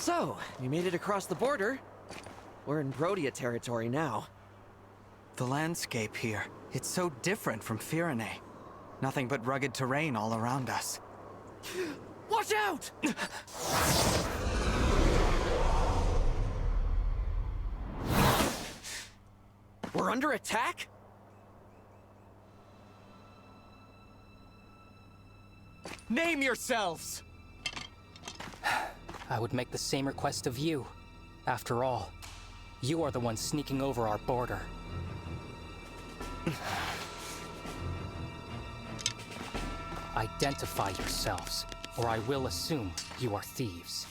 So, we made it across the border. We're in Brodia territory now. The landscape here, it's so different from Firene. Nothing but rugged terrain all around us. Watch out! We're under attack? Name yourselves! I would make the same request of you. After all, you are the one sneaking over our border. Identify yourselves, or I will assume you are thieves.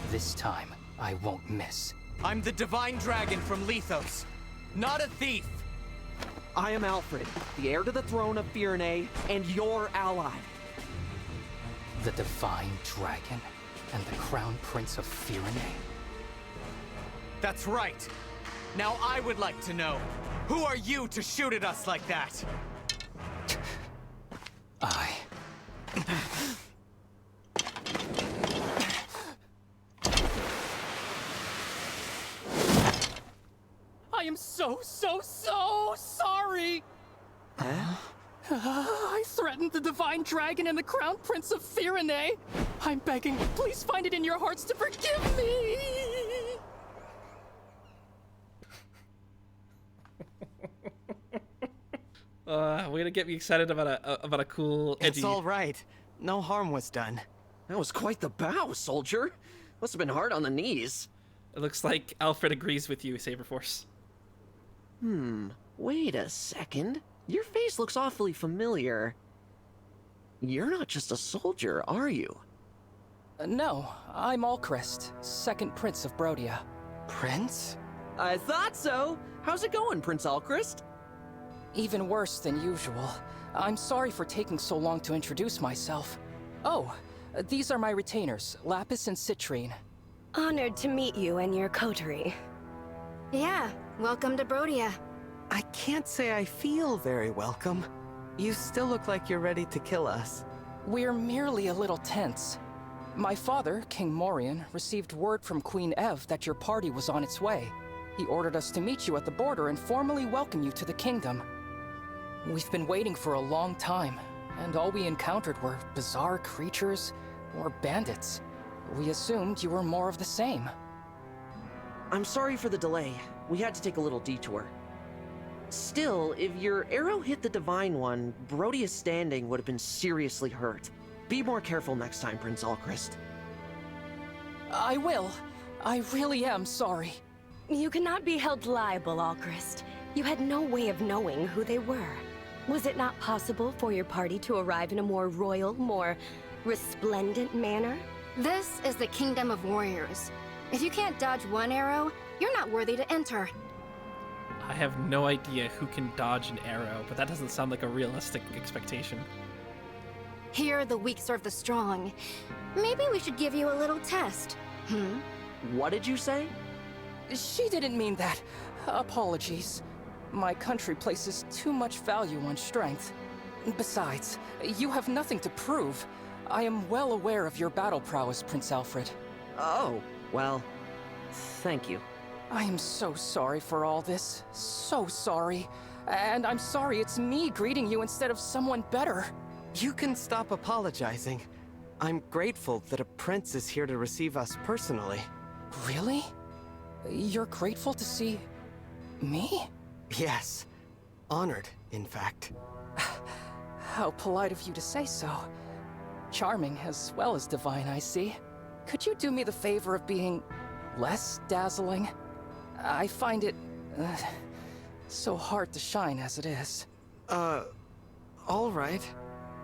This time, I won't miss. I'm the Divine Dragon from Lethos, not a thief! I am Alfred, the heir to the throne of Firene, and your ally. The Divine Dragon and the Crown Prince of Firene? That's right! Now I would like to know, who are you to shoot at us like that? I am so sorry! Huh? I threatened the Divine Dragon and the Crown Prince of Firene. I'm begging, please find it in your hearts to forgive me! Way to get me excited about a cool, edgy... It's all right. No harm was done. That was quite the bow, soldier. Must have been hard on the knees. It looks like Alfred agrees with you, Saberforce. Wait a second. Your face looks awfully familiar. You're not just a soldier, are you? No, I'm Alcryst, second Prince of Brodia. Prince? I thought so. How's it going, Prince Alcryst? Even worse than usual. I'm sorry for taking so long to introduce myself. Oh, these are my retainers, Lapis and Citrine. Honored to meet you and your coterie. Yeah, welcome to Brodia. I can't say I feel very welcome. You still look like you're ready to kill us. We're merely a little tense. My father, King Morion, received word from Queen Ev that your party was on its way. He ordered us to meet you at the border and formally welcome you to the kingdom. We've been waiting for a long time, and all we encountered were bizarre creatures or bandits. We assumed you were more of the same. I'm sorry for the delay. We had to take a little detour. Still, if your arrow hit the Divine One, Brodia's standing would have been seriously hurt. Be more careful next time, Prince Alcryst. I will. I really am sorry. You cannot be held liable, Alcryst. You had no way of knowing who they were. Was it not possible for your party to arrive in a more royal, more resplendent manner? This is the Kingdom of Warriors. If you can't dodge one arrow, you're not worthy to enter. I have no idea who can dodge an arrow, but that doesn't sound like a realistic expectation. Here, the weak serve the strong. Maybe we should give you a little test. What did you say? She didn't mean that. Apologies. My country places too much value on strength. Besides, you have nothing to prove. I am well aware of your battle prowess, Prince Alfred. Oh, well, thank you. I am so sorry for all this. So sorry. And I'm sorry it's me greeting you instead of someone better. You can stop apologizing. I'm grateful that a prince is here to receive us personally. Really? You're grateful to see... me? Yes. Honored, in fact. How polite of you to say so. Charming as well as divine, I see. Could you do me the favor of being less dazzling? I find it so hard to shine as it is. All right.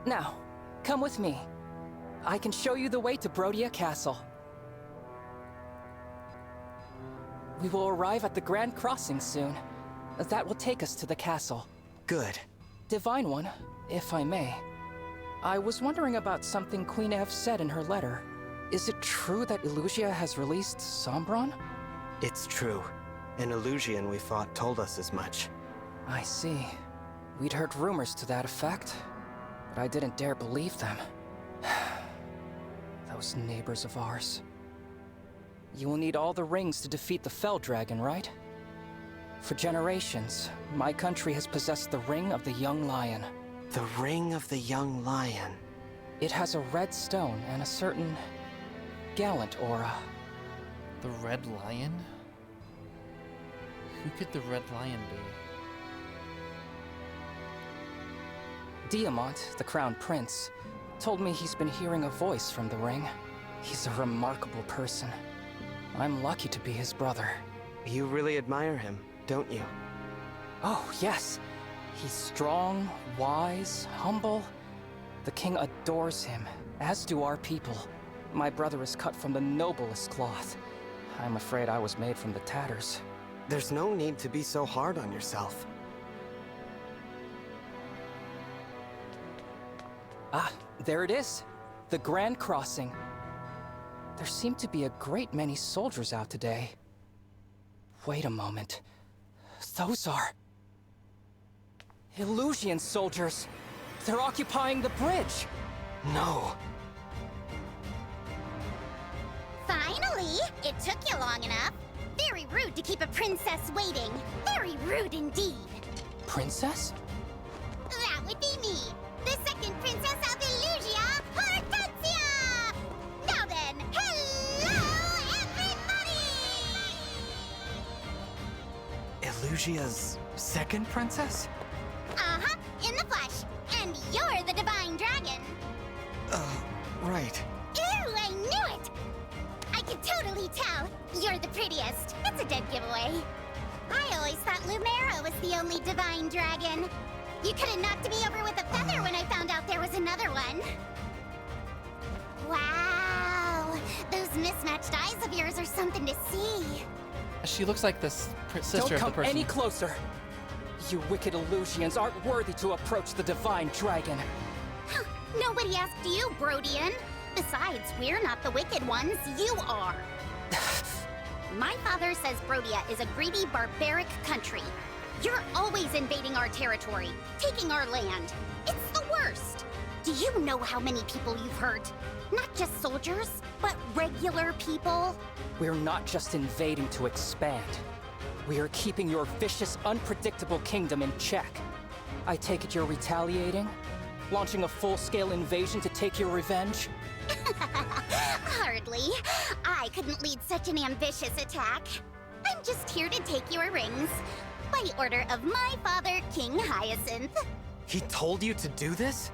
Now, come with me. I can show you the way to Brodia Castle. We will arrive at the Grand Crossing soon. That will take us to the castle. Good. Divine One, if I may. I was wondering about something Queen Ev said in her letter. Is it true that Elusia has released Sombron? It's true. An Illusian we fought told us as much. I see. We'd heard rumors to that effect, but I didn't dare believe them. Those neighbors of ours. You will need all the rings to defeat the Fell Dragon, right? For generations, my country has possessed the Ring of the Young Lion. The Ring of the Young Lion. It has a red stone and a certain gallant aura. The Red Lion? Who could the Red Lion be? Diamant, the Crown Prince, told me he's been hearing a voice from the ring. He's a remarkable person. I'm lucky to be his brother. You really admire him, don't you? Oh, yes. He's strong, wise, humble. The king adores him, as do our people. My brother is cut from the noblest cloth. I'm afraid I was made from the tatters. There's no need to be so hard on yourself. Ah, there it is. The Grand Crossing. There seem to be a great many soldiers out today. Wait a moment. Those are... Illusion soldiers. They're occupying the bridge. No. Finally! It took you long enough. Very rude to keep a princess waiting. Very rude indeed. Princess? That would be me, the second princess of Illusia, Hortensia! Now then, hello, everybody! Illusia's second princess? Uh-huh, in the flesh. And you're the divine dragon. Right. Ooh, I knew it! I could totally tell. You're the prettiest. That's a dead giveaway. I always thought Lumera was the only divine dragon. You could have knocked me over with a feather when I found out there was another one. Wow, those mismatched eyes of yours are something to see. She looks like this sister Don't of come the person. any closer. You wicked Illusians aren't worthy to approach the divine dragon. Huh, nobody asked you, Brodian. Besides, we're not the wicked ones, you are. My father says Brodia is a greedy, barbaric country. You're always invading our territory, taking our land. It's the worst. Do you know how many people you've hurt? Not just soldiers, but regular people. We're not just invading to expand. We are keeping your vicious, unpredictable kingdom in check. I take it you're retaliating? Launching a full-scale invasion to take your revenge? Hardly. I couldn't lead such an ambitious attack. I'm just here to take your rings. By order of my father, King Hyacinth. He told you to do this?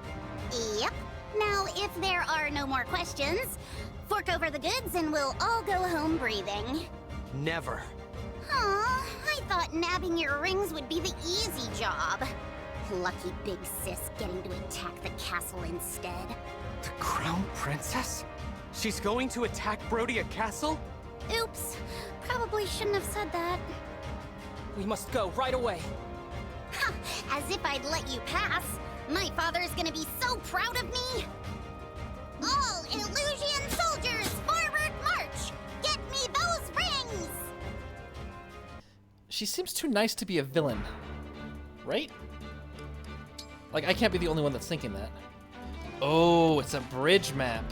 Yep. Now, if there are no more questions, fork over the goods and we'll all go home breathing. Never. Aw, I thought nabbing your rings would be the easy job. Lucky big sis getting to attack the castle instead. The Crown Princess? She's going to attack Brodia Castle? Oops, probably shouldn't have said that. We must go right away. Ha, as if I'd let you pass. My father's gonna be so proud of me. All Illusion soldiers, forward march! Get me those rings! She seems too nice to be a villain. Right? Like, I can't be the only one that's thinking that. Oh, it's a bridge map.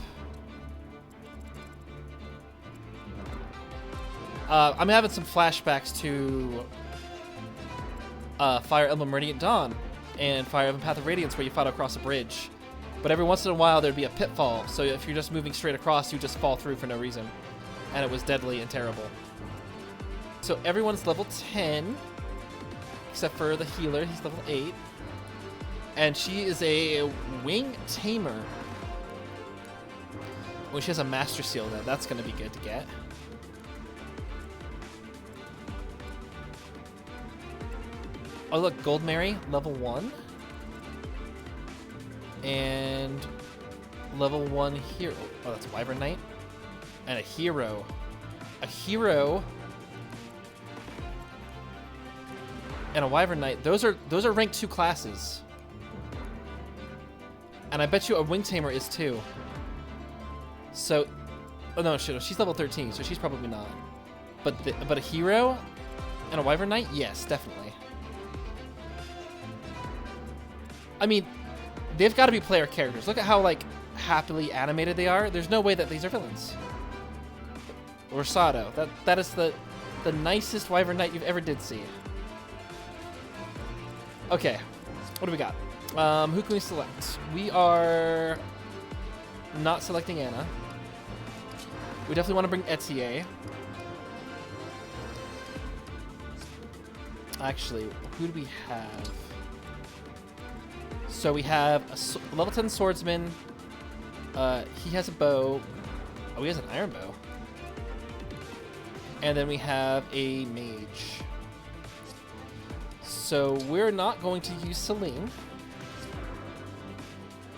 I'm having some flashbacks to Fire Emblem Radiant Dawn and Fire Emblem Path of Radiance, where you fought across a bridge. But every once in a while, there'd be a pitfall, so if you're just moving straight across, you just fall through for no reason. And it was deadly and terrible. So everyone's level 10, except for the healer, he's level 8. And she is a wing tamer. Well, she has a master seal, though. That's going to be good to get. Oh, look, Gold Mary, level 1. And level 1 hero. Oh, that's a Wyvern Knight. And a hero. A hero. And a Wyvern Knight. Those are rank 2 classes. And I bet you a Wing Tamer is too. So, oh no, shit, she's level 13, so she's probably not. But a hero and a Wyvern Knight, yes, definitely. I mean, they've got to be player characters. Look at how like happily animated they are. There's no way that these are villains. Rosado. That is the nicest Wyvern Knight you've ever did see. Okay, what do we got? Who can we select? We are not selecting Anna. We definitely want to bring Etie. Actually, who do we have? So we have a level 10 swordsman. He has a bow. Oh, he has an iron bow. And then we have a mage. So we're not going to use Celine.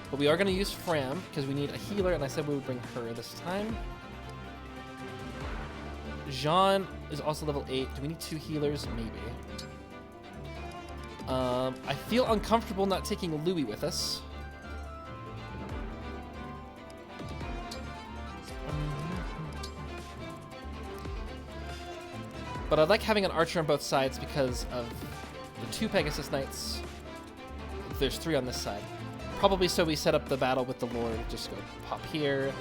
But we are going to use Framme because we need a healer, and I said we would bring her this time. Jean is also level 8. Do we need 2 healers? Maybe. I feel uncomfortable not taking Louis with us. But I like having an archer on both sides because of the 2 Pegasus Knights. There's 3 on this side. Probably so we set up the battle with the Lord. Just go pop here,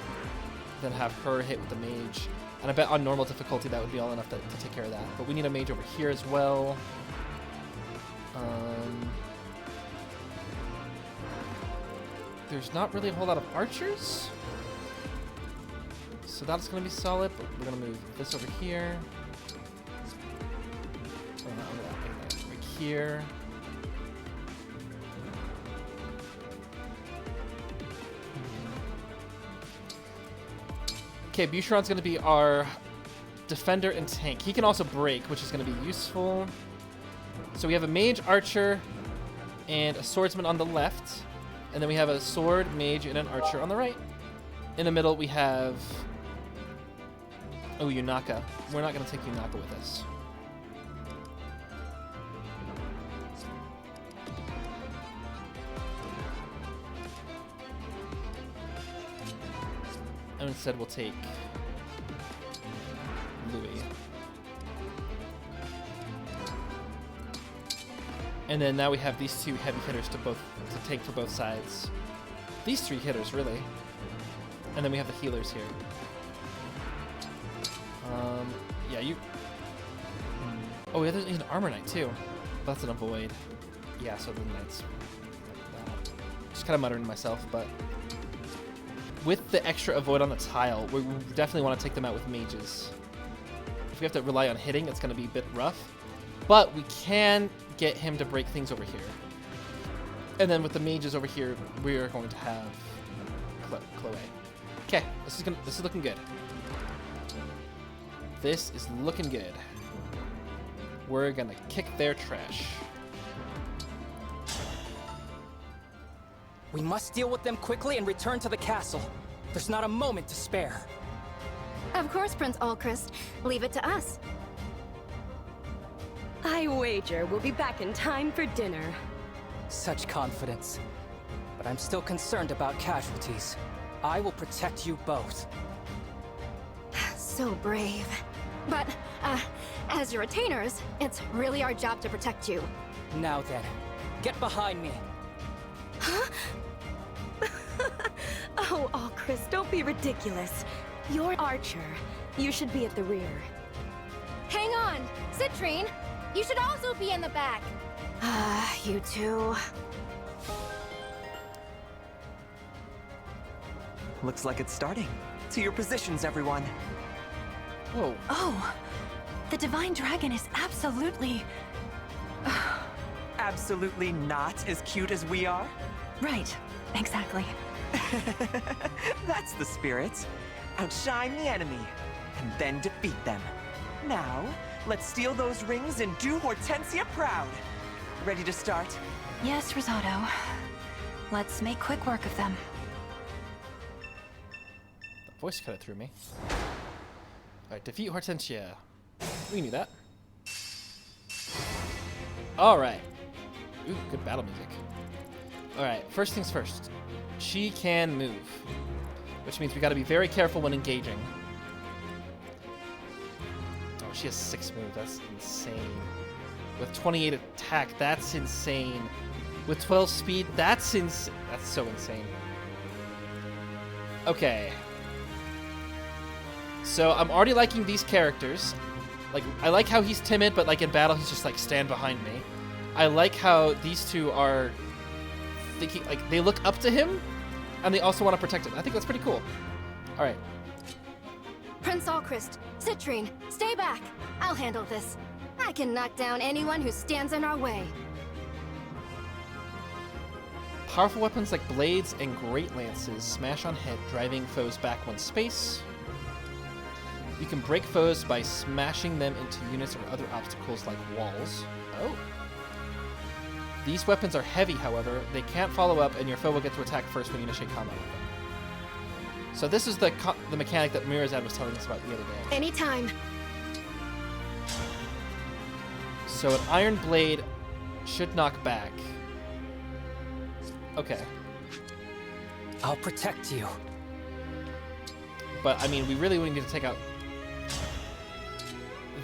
then have her hit with the mage. And I bet on normal difficulty that would be all enough to take care of that. But we need a mage over here as well. There's not really a whole lot of archers. So that's going to be solid, but we're going to move this over here. Right here. Okay, Boucheron's going to be our defender and tank. He can also break, which is going to be useful. So we have a mage, archer, and a swordsman on the left. And then we have a sword, mage, and an archer on the right. In the middle, we have... Oh, Yunaka. We're not going to take Yunaka with us. And instead, we'll take Louis. And then now we have these 2 heavy hitters to take for both sides. These 3 hitters, really. And then we have the healers here. Yeah, you... Oh, yeah, there's an armor knight, too. That's an avoid. Yeah, so the knights... Just kind of muttering to myself, but... With the extra avoid on the tile, we definitely want to take them out with mages. If we have to rely on hitting, it's going to be a bit rough. But we can get him to break things over here. And then with the mages over here, we are going to have Chloe. Okay, this is looking good. This is looking good. We're gonna kick their trash. We must deal with them quickly and return to the castle. There's not a moment to spare. Of course, Prince Alcryst. Leave it to us. I wager we'll be back in time for dinner. Such confidence. But I'm still concerned about casualties. I will protect you both. So brave. But, as your retainers, it's really our job to protect you. Now then, get behind me. Huh? Oh, Alcryst, don't be ridiculous. You're archer. You should be at the rear. Hang on! Citrine! You should also be in the back! You two... Looks like it's starting. To your positions, everyone. Whoa. Oh, the Divine Dragon is absolutely... Absolutely not as cute as we are? Right, exactly. That's the spirit. Outshine the enemy, and then defeat them. Now, let's steal those rings and do Hortensia proud. Ready to start? Yes, Rosado. Let's make quick work of them. The voice cut it through me. Alright, defeat Hortensia. We knew that. Alright. Ooh, good battle music. Alright, first things first. She can move. Which means we gotta be very careful when engaging. Oh, she has 6 moves. That's insane. With 28 attack, that's insane. With 12 speed, that's so insane. Okay. So I'm already liking these characters. Like, I like how he's timid, but like in battle, he's just like, stand behind me. I like how these two are thinking, like, they look up to him, and they also want to protect him. I think that's pretty cool. All right. Prince Alcryst, Citrine, stay back. I'll handle this. I can knock down anyone who stands in our way. Powerful weapons like blades and great lances smash on hit, driving foes back one space. You can break foes by smashing them into units or other obstacles like walls. Oh. These weapons are heavy, however. They can't follow up, and your foe will get to attack first when you initiate combat with them. So this is the mechanic that Mirazad was telling us about the other day. Anytime. So an iron blade should knock back. Okay. I'll protect you. But, I mean, we really need to take out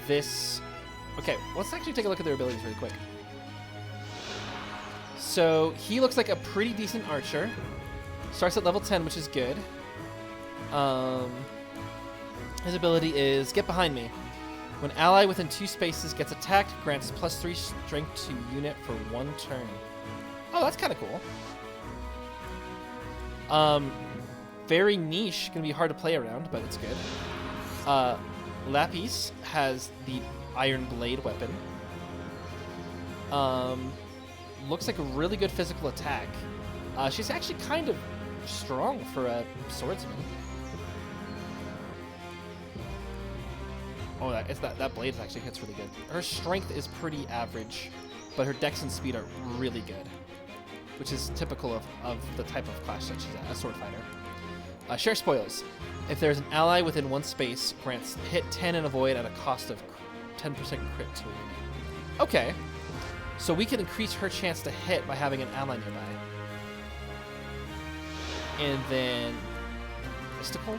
this. Okay, let's actually take a look at their abilities really quick. So, he looks like a pretty decent archer. Starts at level 10, which is good. His ability is Get Behind Me. When ally within 2 spaces gets attacked, grants +3 strength to unit for 1 turn. Oh, that's kind of cool. Very niche, gonna be hard to play around, but it's good. Lapis has the iron blade weapon. Looks like a really good physical attack. She's actually kind of strong for a swordsman. Oh, that blade actually hits really good. Her strength is pretty average, but her dex and speed are really good, which is typical of the type of class that she's at, a sword fighter. Share spoils. If there's an ally within 1 space, grants hit 10 and avoid at a cost of 10% crit to a unit. Okay, so we can increase her chance to hit by having an ally nearby. And then mystical,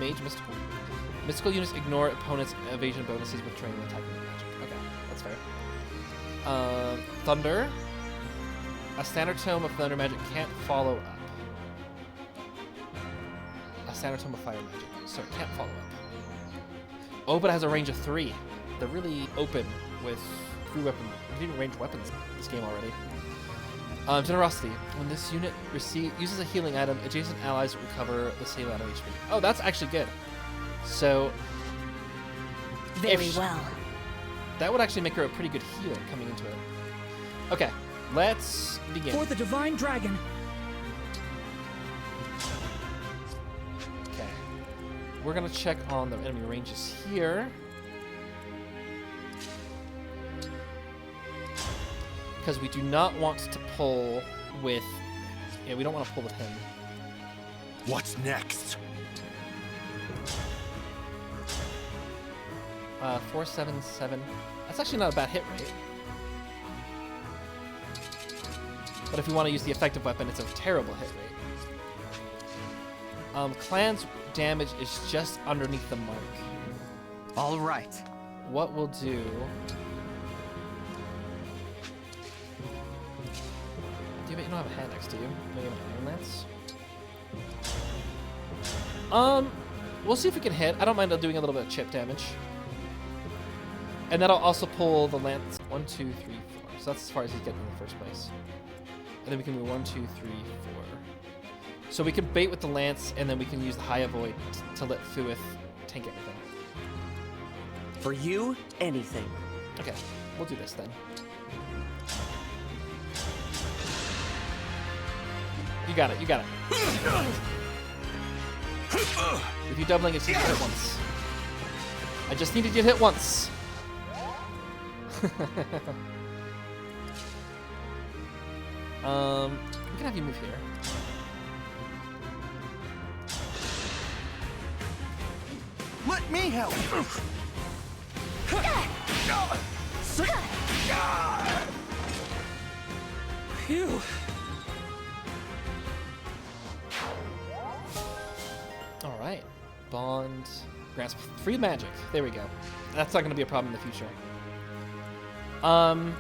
mage, mystical. Mystical units ignore opponents' evasion bonuses with training and attacking with magic. Okay, that's fair. Thunder. A standard tome of thunder magic can't follow up. A standard tome of fire magic, so it can't follow up. Oh, but it has a range of 3. They're really open with 3 weapons. Even ranged weapons in this game already. Generosity. When this unit uses a healing item, adjacent allies recover the same amount of HP. Oh, that's actually good. So, Very well. That would actually make her a pretty good healer coming into it. Okay, let's begin. For the Divine Dragon. Okay. We're gonna check on the enemy ranges here. Because we do not want to pull with... Yeah, we don't want to pull with him. What's next? 477. That's actually not a bad hit rate. But if we want to use the effective weapon, it's a terrible hit rate. Clanne's damage is just underneath the mark. All right. What we'll do... You don't have a hand next to you. Maybe an Iron Lance? We'll see if we can hit. I don't mind doing a little bit of chip damage. And that'll also pull the lance. 1, 2, 3, 4. So that's as far as he's getting in the first place. And then we can move 1, 2, 3, 4. So we can bait with the lance, and then we can use the high avoid to let Fauth tank everything. For you, anything. Okay, we'll do this then. You got it, you got it. With you doubling, it's just hit once. I just needed you to hit once. We can have you move here. Let me help! Phew. Alright. Bond grants free magic. There we go. That's not going to be a problem in the future. And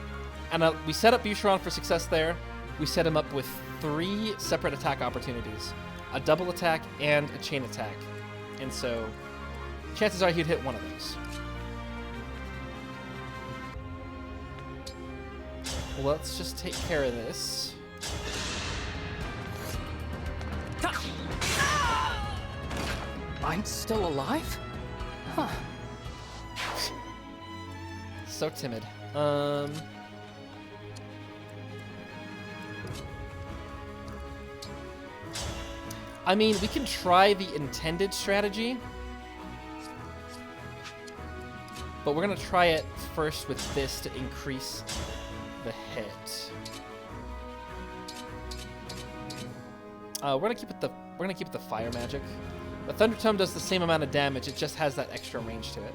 we set up Boucheron for success there. We set him up with 3 separate attack opportunities. A double attack and a chain attack. And so chances are he'd hit one of those. Well, let's just take care of this. I'm still alive? Huh. So timid. I mean, we can try the intended strategy, but we're gonna try it first with this to increase the hit. We're gonna keep it the fire magic. The Thunder Tome does the same amount of damage. It just has that extra range to it.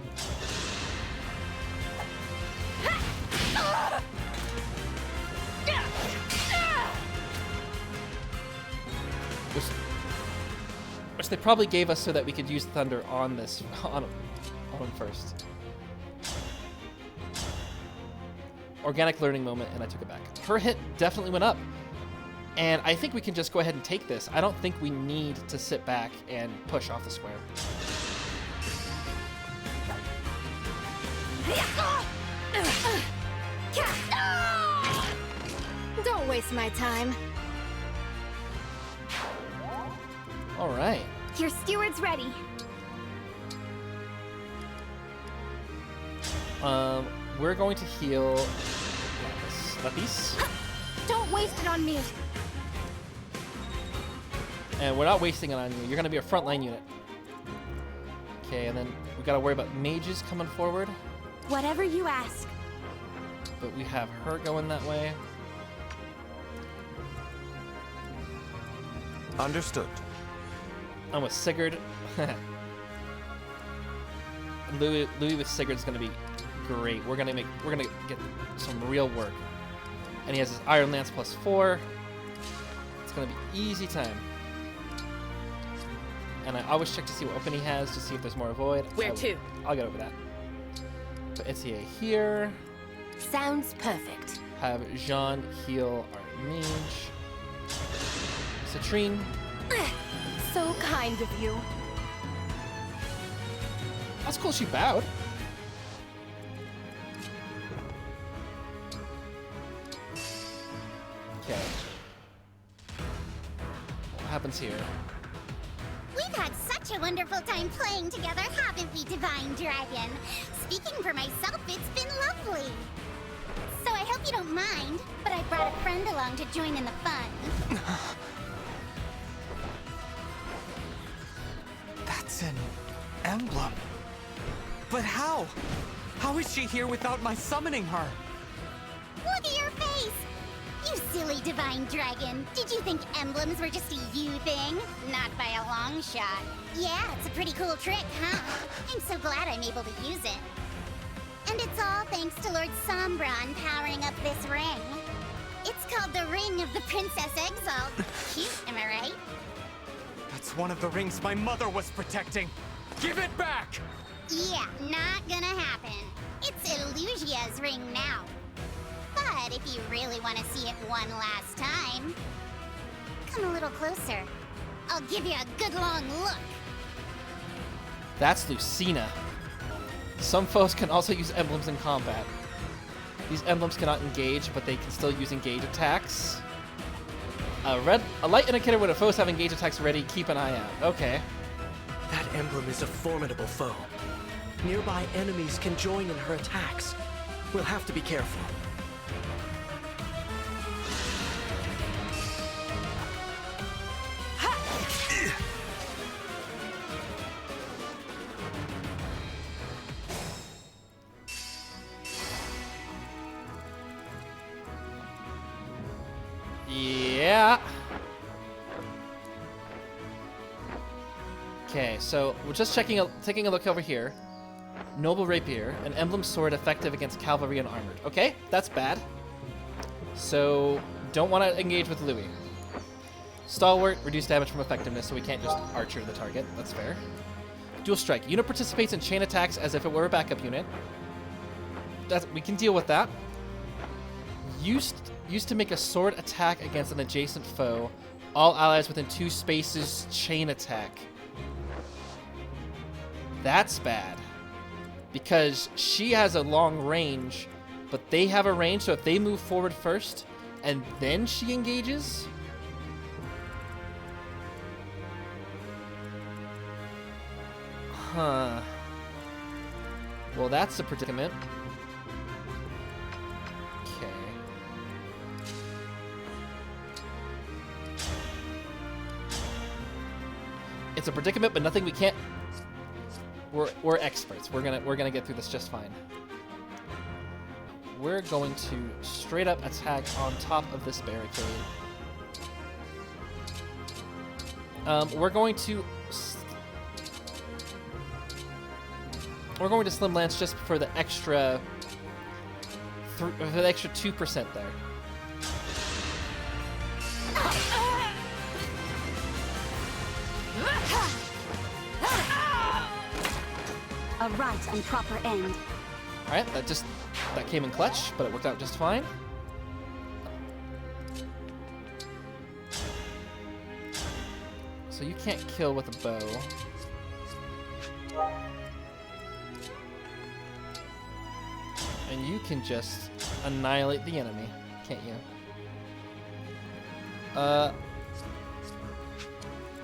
Which they probably gave us so that we could use Thunder on this on him first. Organic learning moment, and I took it back. Her hit definitely went up. And I think we can just go ahead and take this. I don't think we need to sit back and push off the square. Don't waste my time. All right. Your steward's ready. We're going to heal Lapis. Don't waste it on me. And we're not wasting it on you. You're going to be a frontline unit. Okay, and then we got to worry about mages coming forward. Whatever you ask. But we have her going that way. Understood. I'm with Sigurd. Louis with Sigurd's going to be great. We're gonna get some real work. And he has his Iron Lance +4. It's gonna be easy time. And I always check to see what weapon he has to see if there's more Void. Where to? I'll get over that. Put Etie here. Sounds perfect. Have Jean heal our mage. Citrine. So kind of you. That's cool, she bowed. Okay. What happens here? We've had such a wonderful time playing together, haven't we, Divine Dragon? Speaking for myself, it's been lovely. So I hope you don't mind, but I brought a friend along to join in the fun. That's an emblem. But how? How is she here without my summoning her? Look at your face! You silly Divine Dragon. Did you think emblems were just a you thing? Not by a long shot. Yeah, it's a pretty cool trick, huh? I'm so glad I'm able to use it. And it's all thanks to Lord Sombron powering up this ring. It's called the Ring of the Princess Exalt. Cute, am I right? That's one of the rings my mother was protecting. Give it back! Yeah, not gonna happen. It's Illusia's ring now. But if you really want to see it one last time, come a little closer. I'll give you a good long look. That's Lucina. Some foes can also use emblems in combat. These emblems cannot engage, but they can still use engage attacks. A light indicator when a foes have engage attacks ready, keep an eye out. Okay. That emblem is a formidable foe. Nearby enemies can join in her attacks. We'll have to be careful. Yeah. Okay, so we're just taking a look over here. Noble Rapier, an emblem sword effective against cavalry and armored. Okay, that's bad. So, don't want to engage with Louis. Stalwart, reduce damage from effectiveness, so we can't just archer the target. That's fair. Dual Strike. Unit participates in chain attacks as if it were a backup unit. We can deal with that. Used to make a sword attack against an adjacent foe. All allies within 2 spaces chain attack. That's bad. Because she has a long range, but they have a range, so if they move forward first, and then she engages... Huh. Well, that's a predicament. Okay. It's a predicament, but nothing we can't... We're experts. We're gonna get through this just fine. We're going to straight up attack on top of this barricade. We're going to Slim Lance just for the extra 2% there. A right and proper end. All right, that came in clutch, but it worked out just fine. So you can't kill with a bow. And you can just annihilate the enemy, can't you?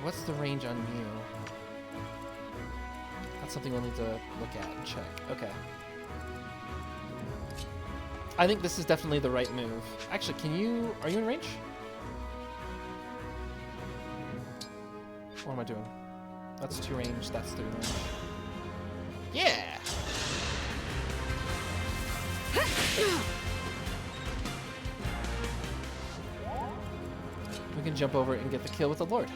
What's the range on you? That's something we'll need to look at and check. Okay. I think this is definitely the right move. Actually, are you in range? What am I doing? That's 2 range, that's 3 range. Yeah! We can jump over and get the kill with the Lord.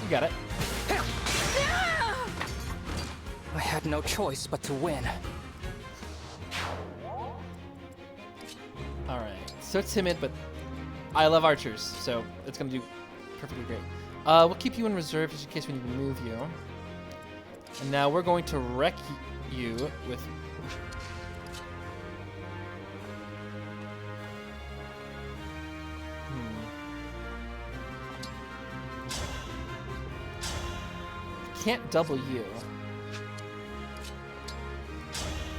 You got it. I had no choice but to win. Alright. So timid, but I love archers, so it's gonna do perfectly great. We'll keep you in reserve just in case we need to move you. And now we're going to wreck you with... Can't double you.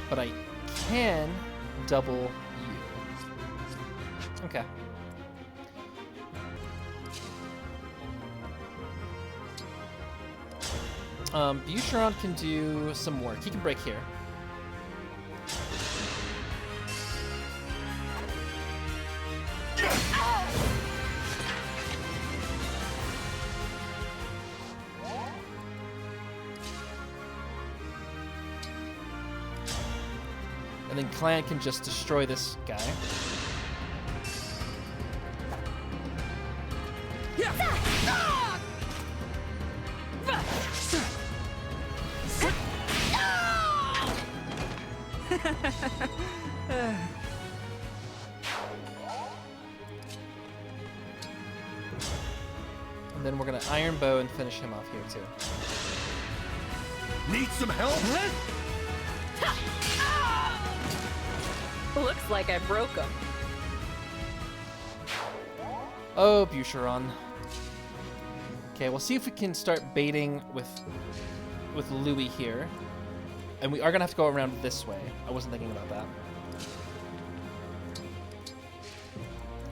But I can double you. Okay. Boucheron can do some work. He can break here. And then Clanne can just destroy this guy. And then we're gonna Iron Bow and finish him off here too. Need some help? Looks like I broke him. Oh, Boucheron. Okay, we'll see if we can start baiting with Louis here. And we are gonna have to go around this way. I wasn't thinking about that.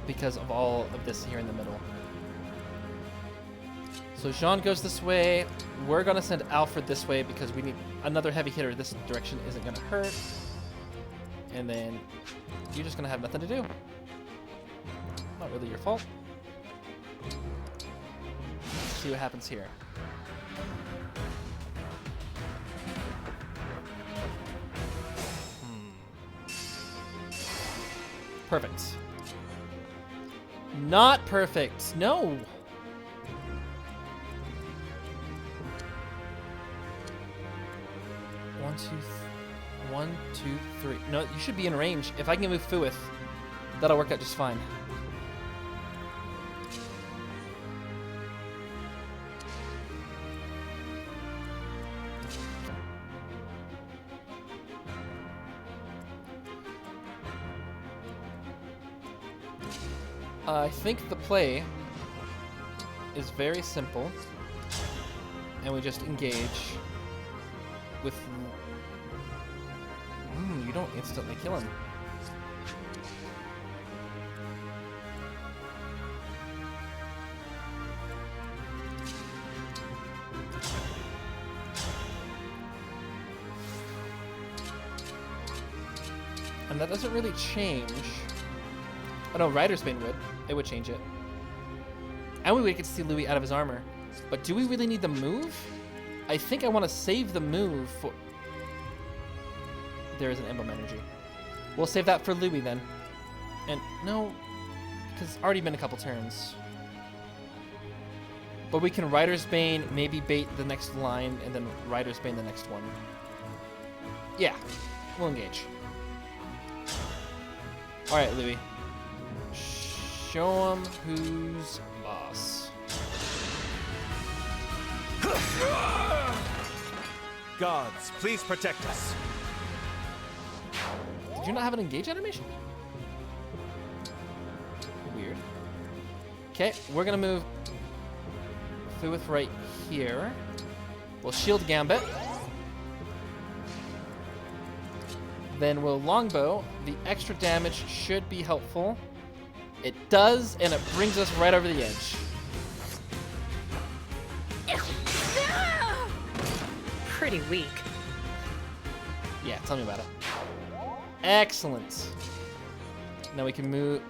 Because of all of this here in the middle. So Jean goes this way. We're gonna send Alfred this way because we need another heavy hitter. This direction isn't gonna hurt. And then you're just gonna have nothing to do. Not really your fault. Let's see what happens here. Perfect. Not perfect. No. One, two, three. No, you should be in range. If I can move Fauth, that'll work out just fine. I think the play is very simple. And we just engage with... you don't instantly kill him. And that doesn't really change. Oh no, Rider's Bane would. It would change it. And we would get to see Louis out of his armor. But do we really need the move? I think I want to save the move for... There is an Emblem Energy. We'll save that for Louis then. And no, because it's already been a couple turns. But we can Rider's Bane, maybe bait the next line, and then Rider's Bane the next one. Yeah, we'll engage. Alright, Louis. Show him who's boss. Gods, please protect us. Did you not have an engage animation? Weird. Okay, we're gonna move Fauth right here. We'll shield Gambit. Then we'll longbow. The extra damage should be helpful. It does, and it brings us right over the edge. Pretty weak. Yeah, tell me about it. Excellent. Now we can move...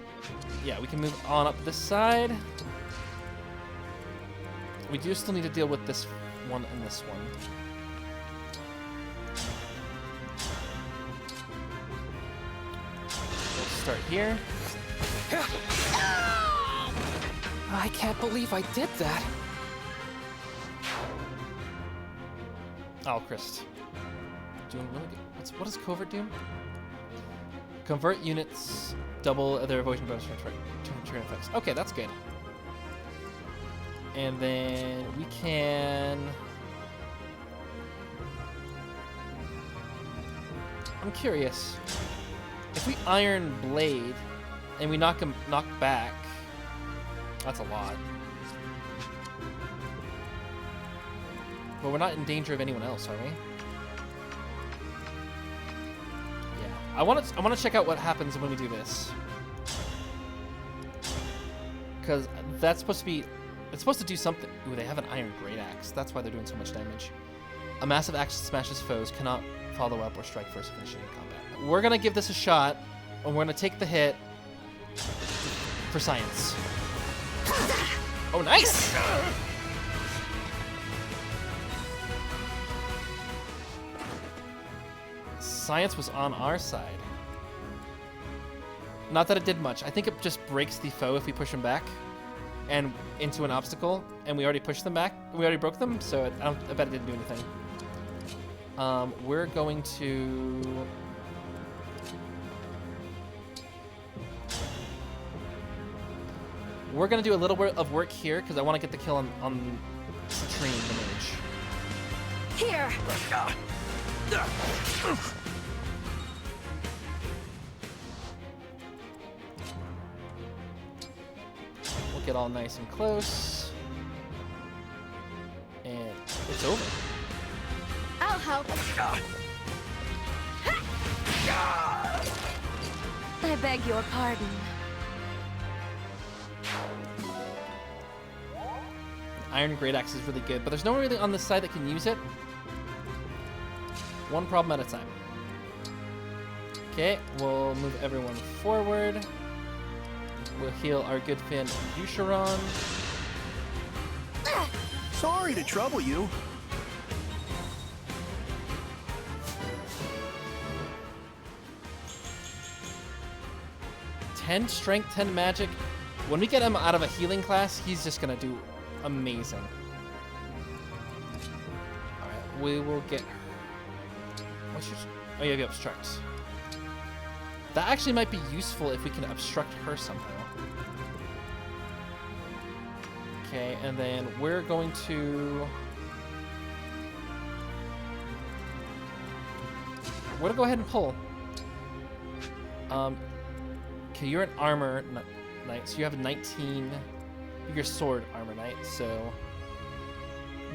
Yeah, we can move on up this side. We do still need to deal with this one and this one. We'll start here. I can't believe I did that. Alcryst. Doing really good. What does Covert do? Convert units, double their evasion bonus to turn effects. Okay, that's good. And then we can... I'm curious. If we Iron Blade and we knock back, that's a lot. But we're not in danger of anyone else, are we? Yeah. I want to check out what happens when we do this. Because that's supposed to be... It's supposed to do something... Ooh, they have an Iron Great Axe. That's why they're doing so much damage. A massive axe smashes foes, cannot follow up or strike first if initiating combat. We're going to give this a shot, and we're going to take the hit for science. Oh, nice! Science was on our side. Not that it did much. I think it just breaks the foe if we push him back and into an obstacle, and we already pushed them back. We already broke them, so I bet it didn't do anything. We're going to... We're going to do a little bit of work here, because I want to get the kill on Citrine, the mage. Here! We'll get all nice and close. And it's over. I'll help. I beg your pardon. Iron Great Axe is really good, but there's no one really on this side that can use it. One problem at a time. Okay, we'll move everyone forward. We'll heal our good friend Boucheron. Sorry to trouble you. "10 strength, 10 magic." When we get him out of a healing class, he's just gonna do amazing. Alright, we will get... What's your... Oh, yeah, you obstruct. That actually might be useful if we can obstruct her somehow. Okay, and then we're going to... We're gonna go ahead and pull. Okay, you're an armor knight, so you have a 19. Your sword armor knight, so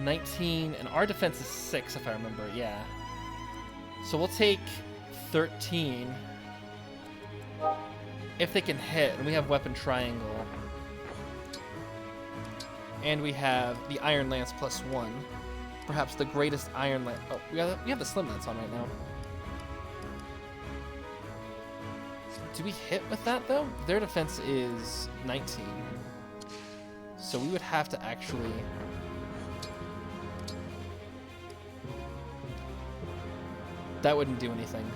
19, and our defense is 6 if I remember, yeah. So we'll take 13 if they can hit, and we have weapon triangle. And we have the Iron Lance +1. Perhaps the greatest Iron Lance. Oh, we have the Slim Lance on right now. Do we hit with that though? Their defense is 19. So we would have to actually... That wouldn't do anything.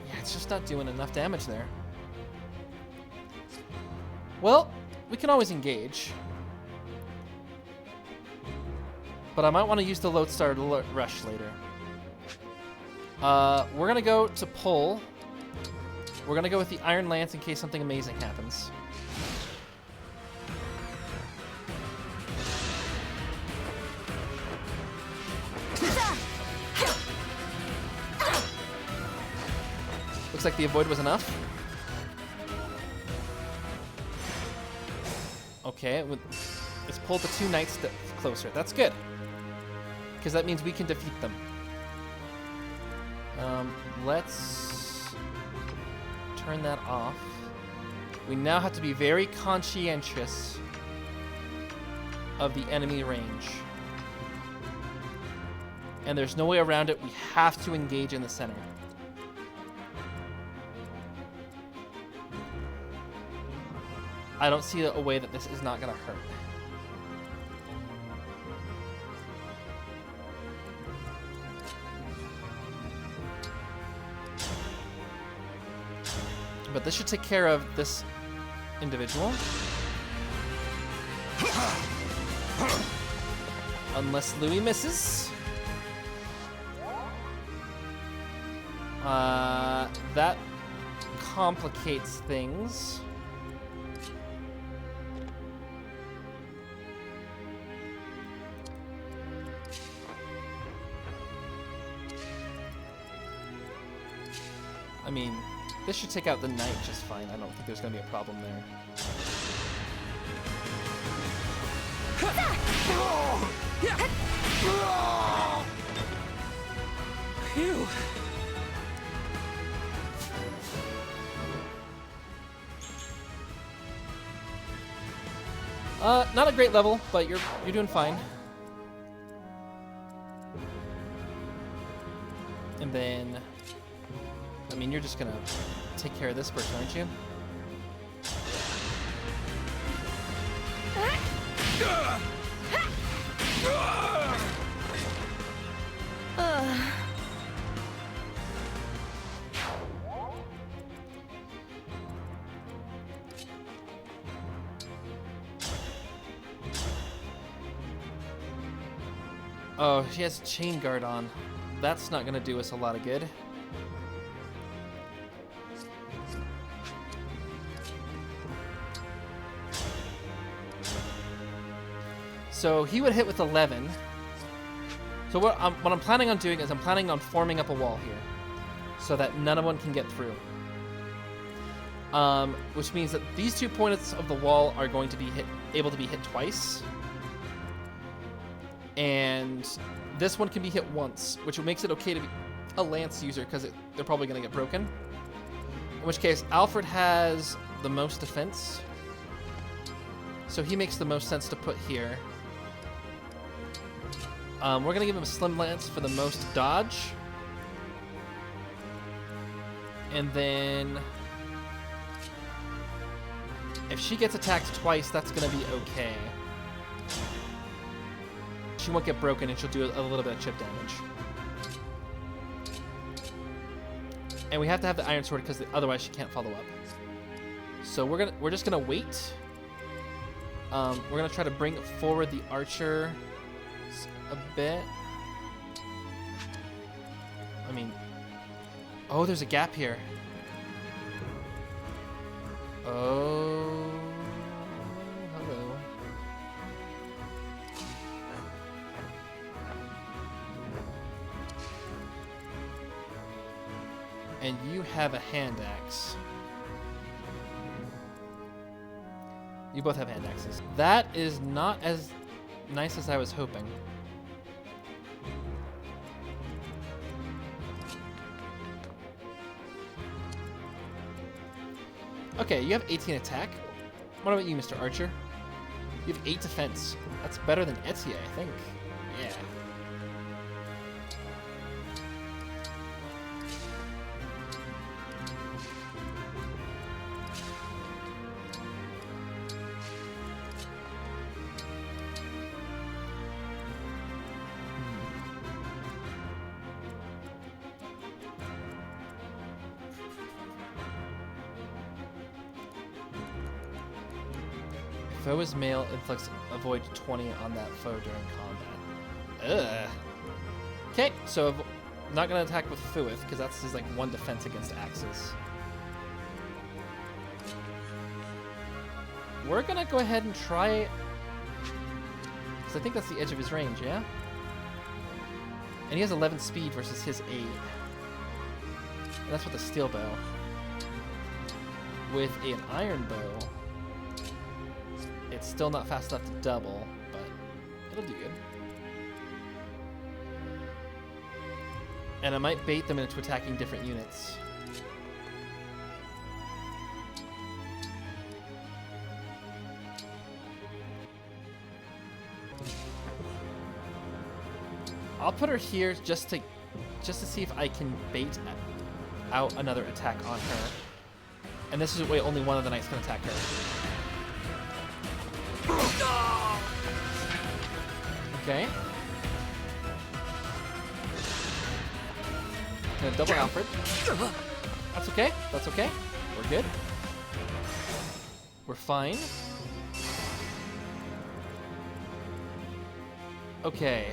Yeah, it's just not doing enough damage there. Well, we can always engage. But I might want to use the Lodestar Rush later. We're going to go to pull. We're going to go with the Iron Lance in case something amazing happens. Looks like the avoid was enough. Okay, let's pull the 2 knights closer. That's good. Because that means we can defeat them. Let's turn that off. We now have to be very conscientious of the enemy range. And there's no way around it. We have to engage in the center. I don't see a way that this is not going to hurt. But this should take care of this individual. Unless Louis misses. That complicates things. I mean, this should take out the knight just fine. I don't think there's going to be a problem there. Phew. Not a great level, but you're doing fine. And then, I mean, you're just gonna take care of this person, aren't you? Oh, she has chain guard on. That's not gonna do us a lot of good. So he would hit with 11. So what I'm planning on doing is I'm planning on forming up a wall here, so that none of one can get through. Which means that these 2 points of the wall are going to be able to be hit twice. And this one can be hit once, which makes it okay to be a lance user because they're probably going to get broken. In which case, Alfred has the most defense, so he makes the most sense to put here. We're going to give him a slim lance for the most dodge. And then if she gets attacked twice, that's going to be okay. She won't get broken, and she'll do a little bit of chip damage. And we have to have the iron sword because otherwise she can't follow up. So we're just gonna wait. We're gonna try to bring forward the archer a bit. I mean, oh, there's a gap here. Oh, hello. And you have a hand axe. You both have hand axes. That is not as nice as I was hoping. Okay, you have 18 attack. What about you, Mr. Archer? You have 8 defense. That's better than Etie, I think. Yeah. Foe is male, inflicts avoid 20 on that foe during combat. Ugh. Okay, so I'm not gonna attack with Fauth because that's his like 1 defense against axes. We're gonna go ahead and try, because I think that's the edge of his range, yeah? And he has 11 speed versus his 8. And that's with a steel bow. With an iron bow, it's still not fast enough to double, but it'll do good. And I might bait them into attacking different units. I'll put her here just to see if I can bait out another attack on her. And this is way only one of the knights can attack her. Okay. Gonna double Alfred. That's okay. That's okay. We're good. We're fine. Okay.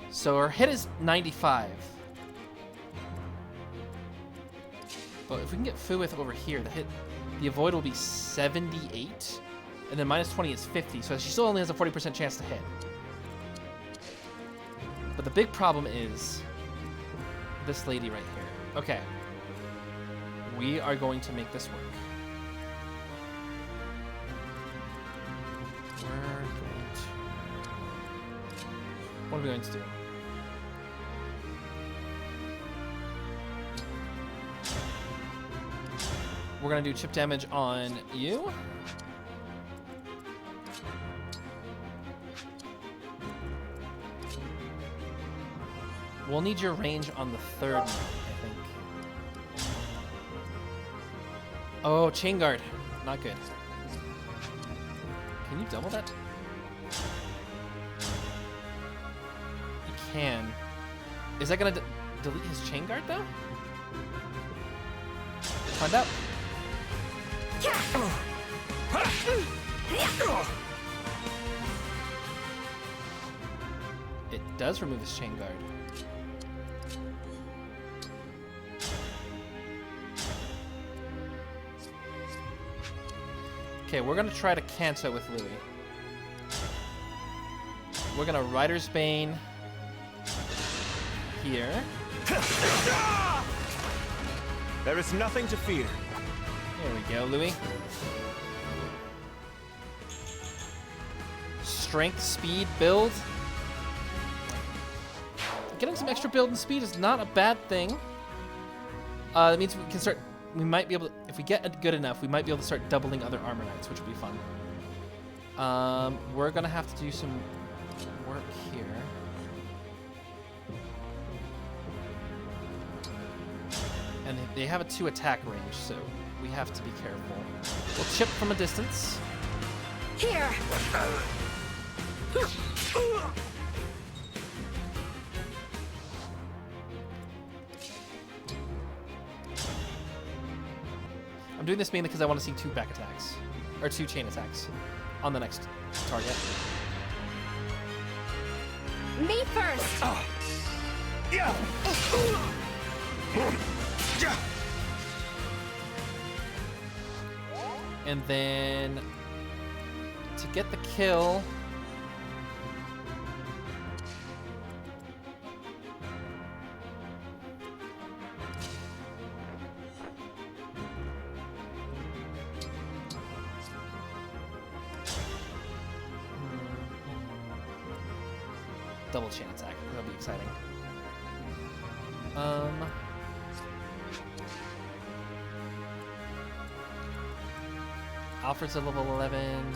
So our hit is 95. But if we can get Fauth over here, the avoid will be 78. And then minus 20 is 50, so she still only has a 40% chance to hit. But the big problem is this lady right here. Okay. We are going to make this work. What are we going to do? We're going to do chip damage on you. We'll need your range on the 3rd one, I think. Oh, chain guard. Not good. Can you double that? You can. Is that gonna delete his chain guard though? Find out. It does remove his chain guard. Okay, we're gonna try to cancel with Louis. We're gonna Rider's Bane here. There is nothing to fear. There we go, Louis. Strength, speed, build. Getting some extra build and speed is not a bad thing. That means we can start. We might be able to, if we get good enough, we might be able to start doubling other armor knights, which would be fun. We're gonna have to do some work here. And they have a 2 attack range, so we have to be careful. We'll chip from a distance. Here. I'm doing this mainly because I want to see 2 back attacks, or 2 chain attacks on the next target. Me first. Yeah. And then to get the kill, double chain attack. That'll be exciting. Alfred's at level 11.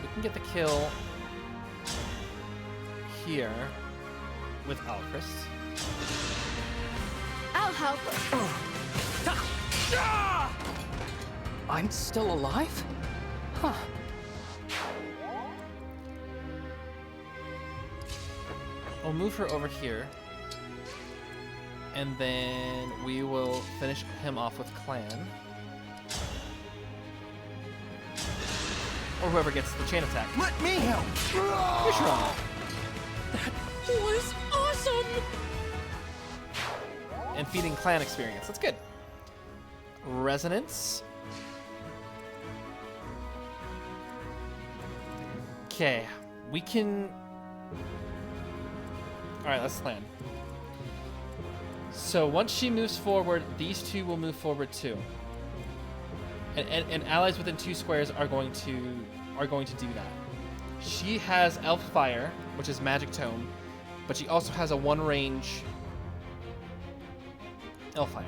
We can get the kill here with Alcryst. I'll help. I'm still alive? Huh. We'll move her over here. And then we will finish him off with Clanne. Or whoever gets the chain attack. Let me help! Boucheron. That was awesome! And feeding Clanne experience. That's good. Resonance. Okay. We can... Alright, let's plan. So once she moves forward, these two will move forward too. And allies within 2 squares are going to do that. She has Elf Fire, which is Magic Tome, but she also has a 1-range Elf Fire.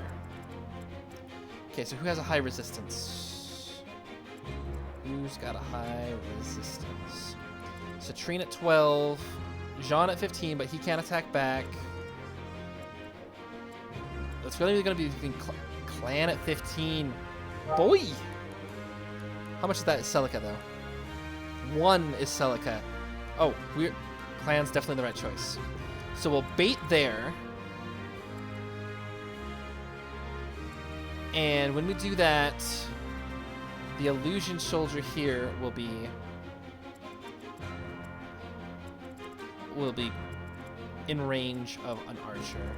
Okay, so who has a high resistance? Who's got a high resistance? Citrine at 12, Jean at 15, but he can't attack back. That's really going to be between Clanne at 15. Boy! How much is that Celica, though? 1 is Celica. Oh, Clanne's definitely the right choice. So we'll bait there. And when we do that, the illusion soldier here will be in range of an archer.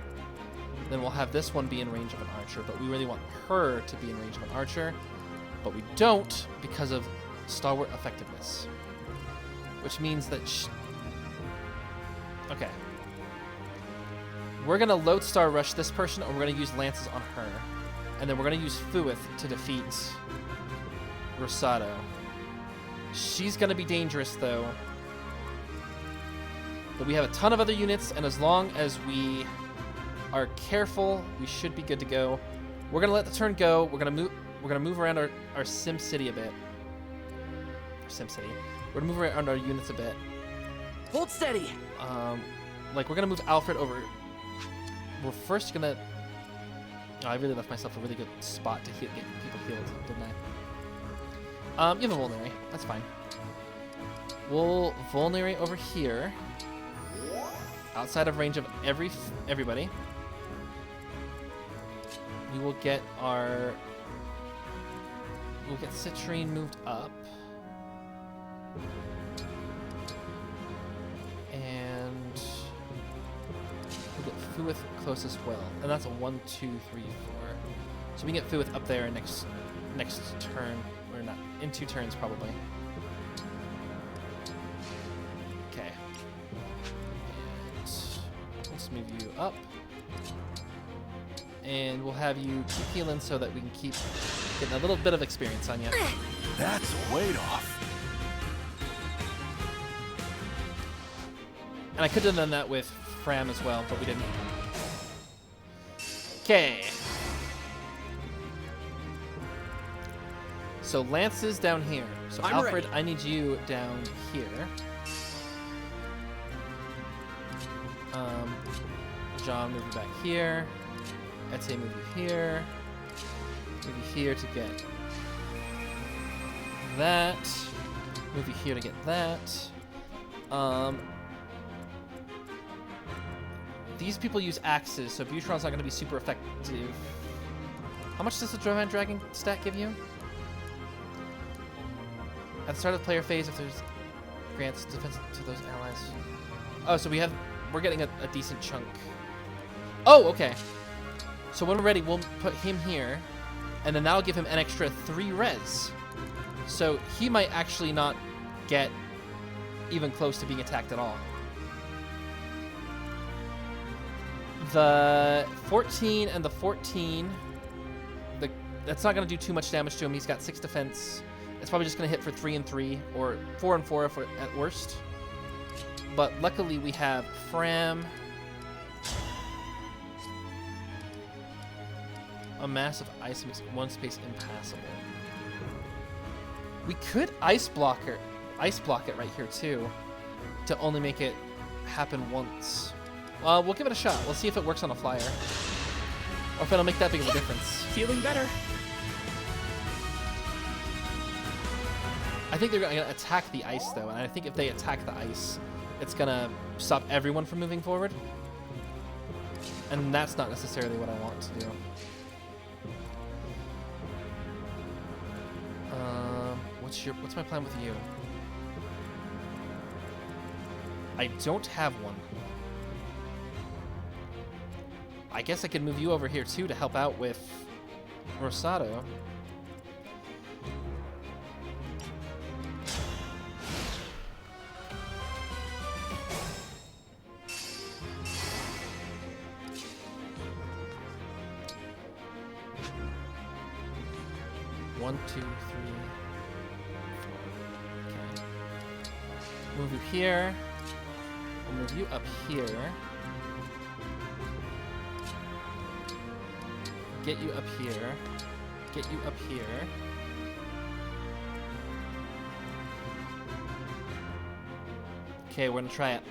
Then we'll have this one be in range of an archer, but we really want her to be in range of an archer, but we don't because of stalwart effectiveness. Which means that okay. We're gonna lodestar rush this person, or we're gonna use lances on her. And then we're gonna use Fauth to defeat Rosado. She's gonna be dangerous though. But we have a ton of other units, and as long as we are careful, we should be good to go. We're gonna let the turn go. We're gonna move around our Sim City a bit. We're gonna move around our units a bit. Hold steady. Like we're gonna move Alfred over. We're first gonna. Oh, I really left myself a really good spot to get people healed, didn't I? You have a Vulnerary. That's fine. We'll Vulnerary over here. Outside of range of everybody. We'll get Citrine moved up. And we'll get Fauth close as well. And that's a 1, 2, 3, 4. So we can get Fauth up there next turn. Or not, in 2 turns probably. Okay. And let's move you up. And we'll have you keep healing so that we can keep getting a little bit of experience on you. That's weight off. And I could have done that with Framme as well, but we didn't. Okay. So Lance is down here. So I'm Alfred, ready. I need you down here. John, move you back here. Etie, move you here. Move you here to get that. Move you here to get that. These people use axes, so Boucheron's not going to be super effective. How much does the Divine Dragon stat give you? At the start of the player phase, if there's grants defense to those allies. Oh, so we're getting a decent chunk. Oh, okay. So when we're ready, we'll put him here, and then that'll give him an extra 3 res. So he might actually not get even close to being attacked at all. The 14 and the 14, that's not going to do too much damage to him. He's got 6 defense. It's probably just going to hit for 3 and 3, or 4 and 4 if we're at worst. But luckily we have Framme. A massive ice makes one space impassable. We could ice block it right here too, to only make it happen once. We'll give it a shot. We'll see if it works on a flyer, or if it'll make that big of a difference. Feeling better. I think they're gonna attack the ice though, and I think if they attack the ice, it's gonna stop everyone from moving forward, and that's not necessarily what I want to do. What's my plan with you? I don't have one. I guess I could move you over here too to help out with Rosado. One, two, three. Move you here. We'll move you up here. Get you up here. Get you up here. Okay, we're gonna try it.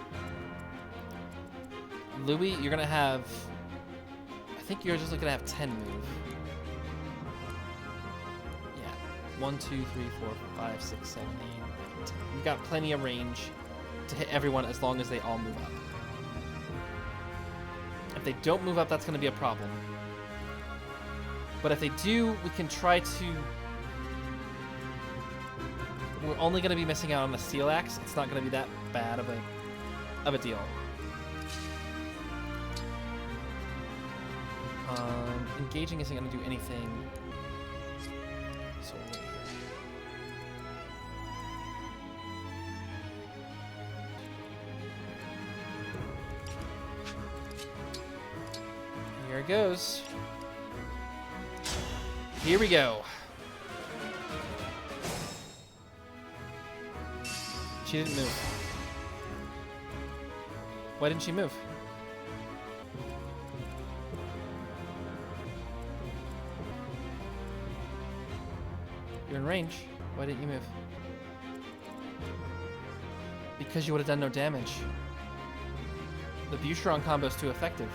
Louis, you're gonna have... I think you're just gonna have 10 move. Yeah. 1, 2, 3, 4, 5, 6, 7, 8, 9, 10. You've got plenty of range to hit everyone as long as they all move up. If they don't move up, that's gonna be a problem. But if they do, we can try to... We're only going to be missing out on the steel axe. It's not going to be that bad of a deal. Engaging isn't going to do anything. So wait here. Here it goes. Here we go. She didn't move. Why didn't she move? You're in range. Why didn't you move? Because you would have done no damage. The Boucheron combo is too effective.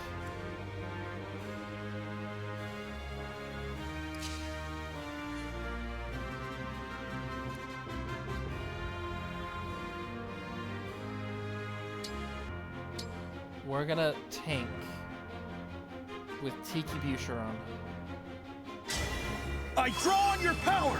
We're gonna tank with Tiki Boucheron. I draw on your power!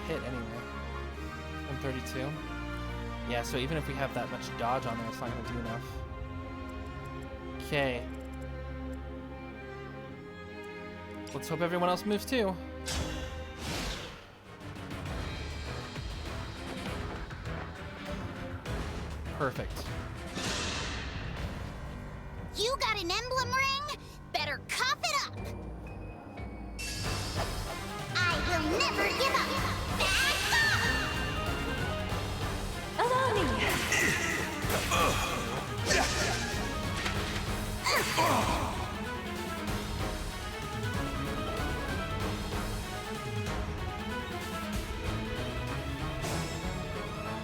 Hit anyway. 132. Yeah, so even if we have that much dodge on there, it's not going to do enough. Okay. Let's hope everyone else moves too. Perfect. You got an emblem ring? Better cough it up! I will never give up! Allow me.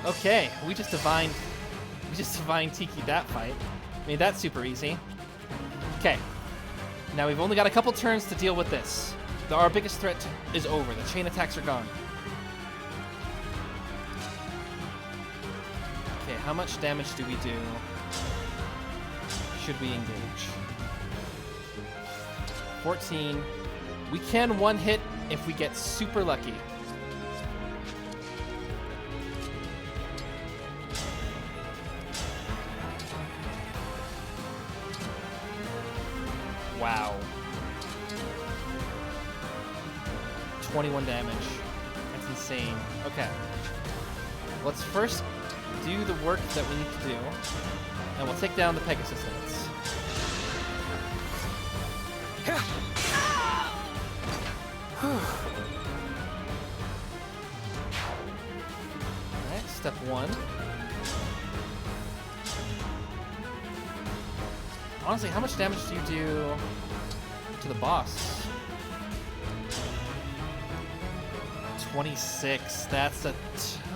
Okay, we just divine Tiki that fight. I mean, that's super easy. Okay, now we've only got a couple turns to deal with this. Our biggest threat is over. The chain attacks are gone. Okay, how much damage do we do? Should we engage? 14. We can one hit if we get super lucky. Wow. 21 damage. That's insane. Okay. Let's first do the work that we need to do, and we'll take down the Pegasus Knights. Alright, step 1. Honestly, how much damage do you do to the boss? 26. That's a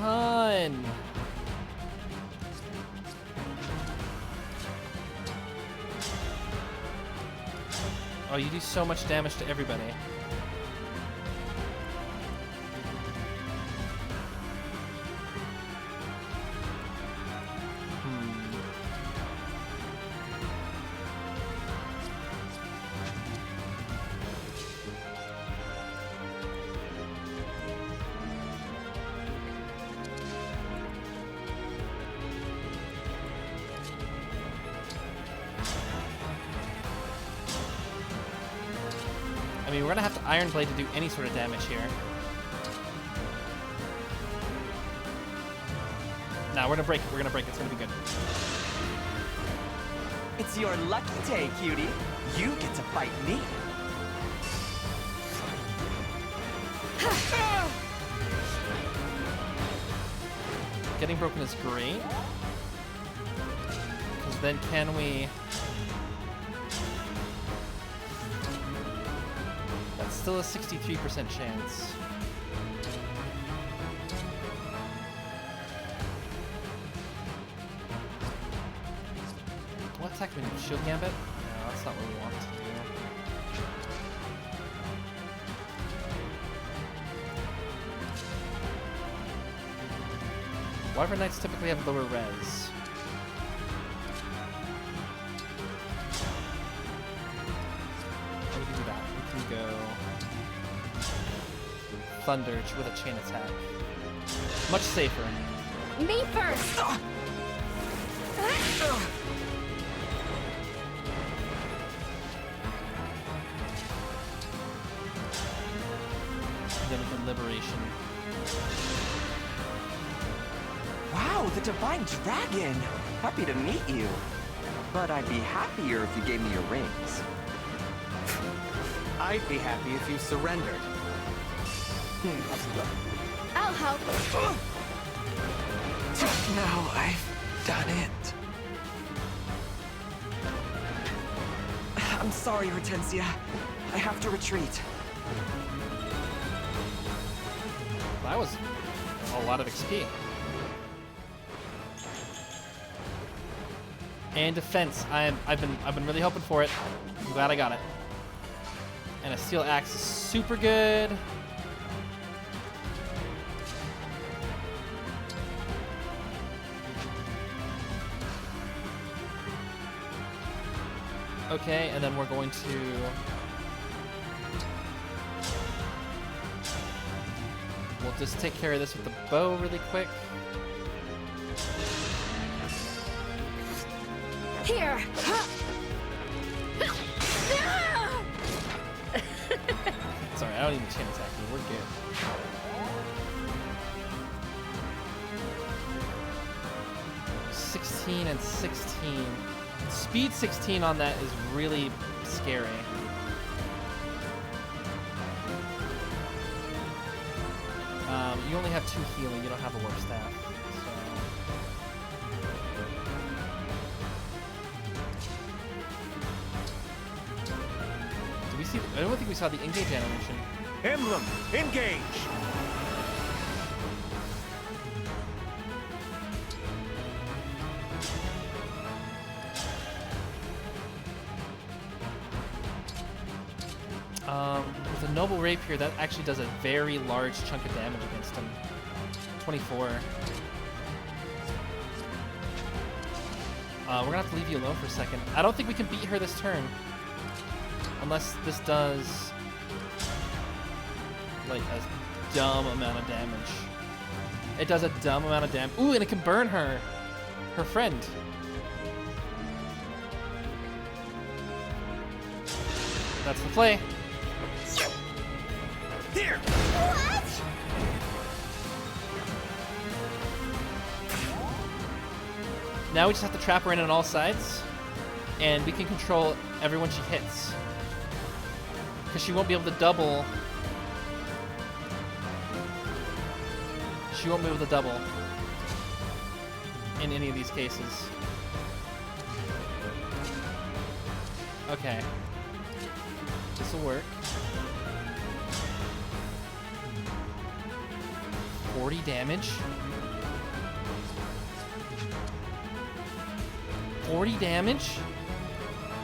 ton. Oh, you do so much damage to everybody. I mean, we're gonna have to Iron Blade to do any sort of damage here. Nah, we're gonna break it. We're gonna break it. It's gonna be good. It's your lucky day, cutie. You get to fight me. Getting broken is great. Because then can we... That's still a 63% chance. What attack do we need? Shield Gambit? No, that's not what we want to do. Wyvern Knights typically have lower res. Oh, we can do that. We can go Thunder with a chain attack. Much safer. Me first! And then we can Liberation. Wow, the Divine Dragon! Happy to meet you. But I'd be happier if you gave me your rings. I'd be happy if you surrendered. I'll help. Now I've done it. I'm sorry, Hortensia. I have to retreat. That was a lot of XP. And defense. I've been really hoping for it. I'm glad I got it. And a steel axe is super good. Okay, and then we're going to we'll just take care of this with the bow really quick. Here. Sorry, I don't even chain attack you. We're good. $16 and 16. Speed 16 on that is really scary. You only have 2 healing. You don't have a warp staff. Did we see? I don't think we saw the engage animation. Emblem Engage. With a Noble Rapier, that actually does a very large chunk of damage against him. 24. We're gonna have to leave you alone for a second. I don't think we can beat her this turn. Unless this does like a dumb amount of damage. It does a dumb amount of damage. Ooh, and it can burn her friend. That's the play. Here. What? Now we just have to trap her in on all sides, and we can control everyone she hits. Because she won't be able to double. She won't be able to double in any of these cases. Okay. This will work. 40 damage. 40 damage?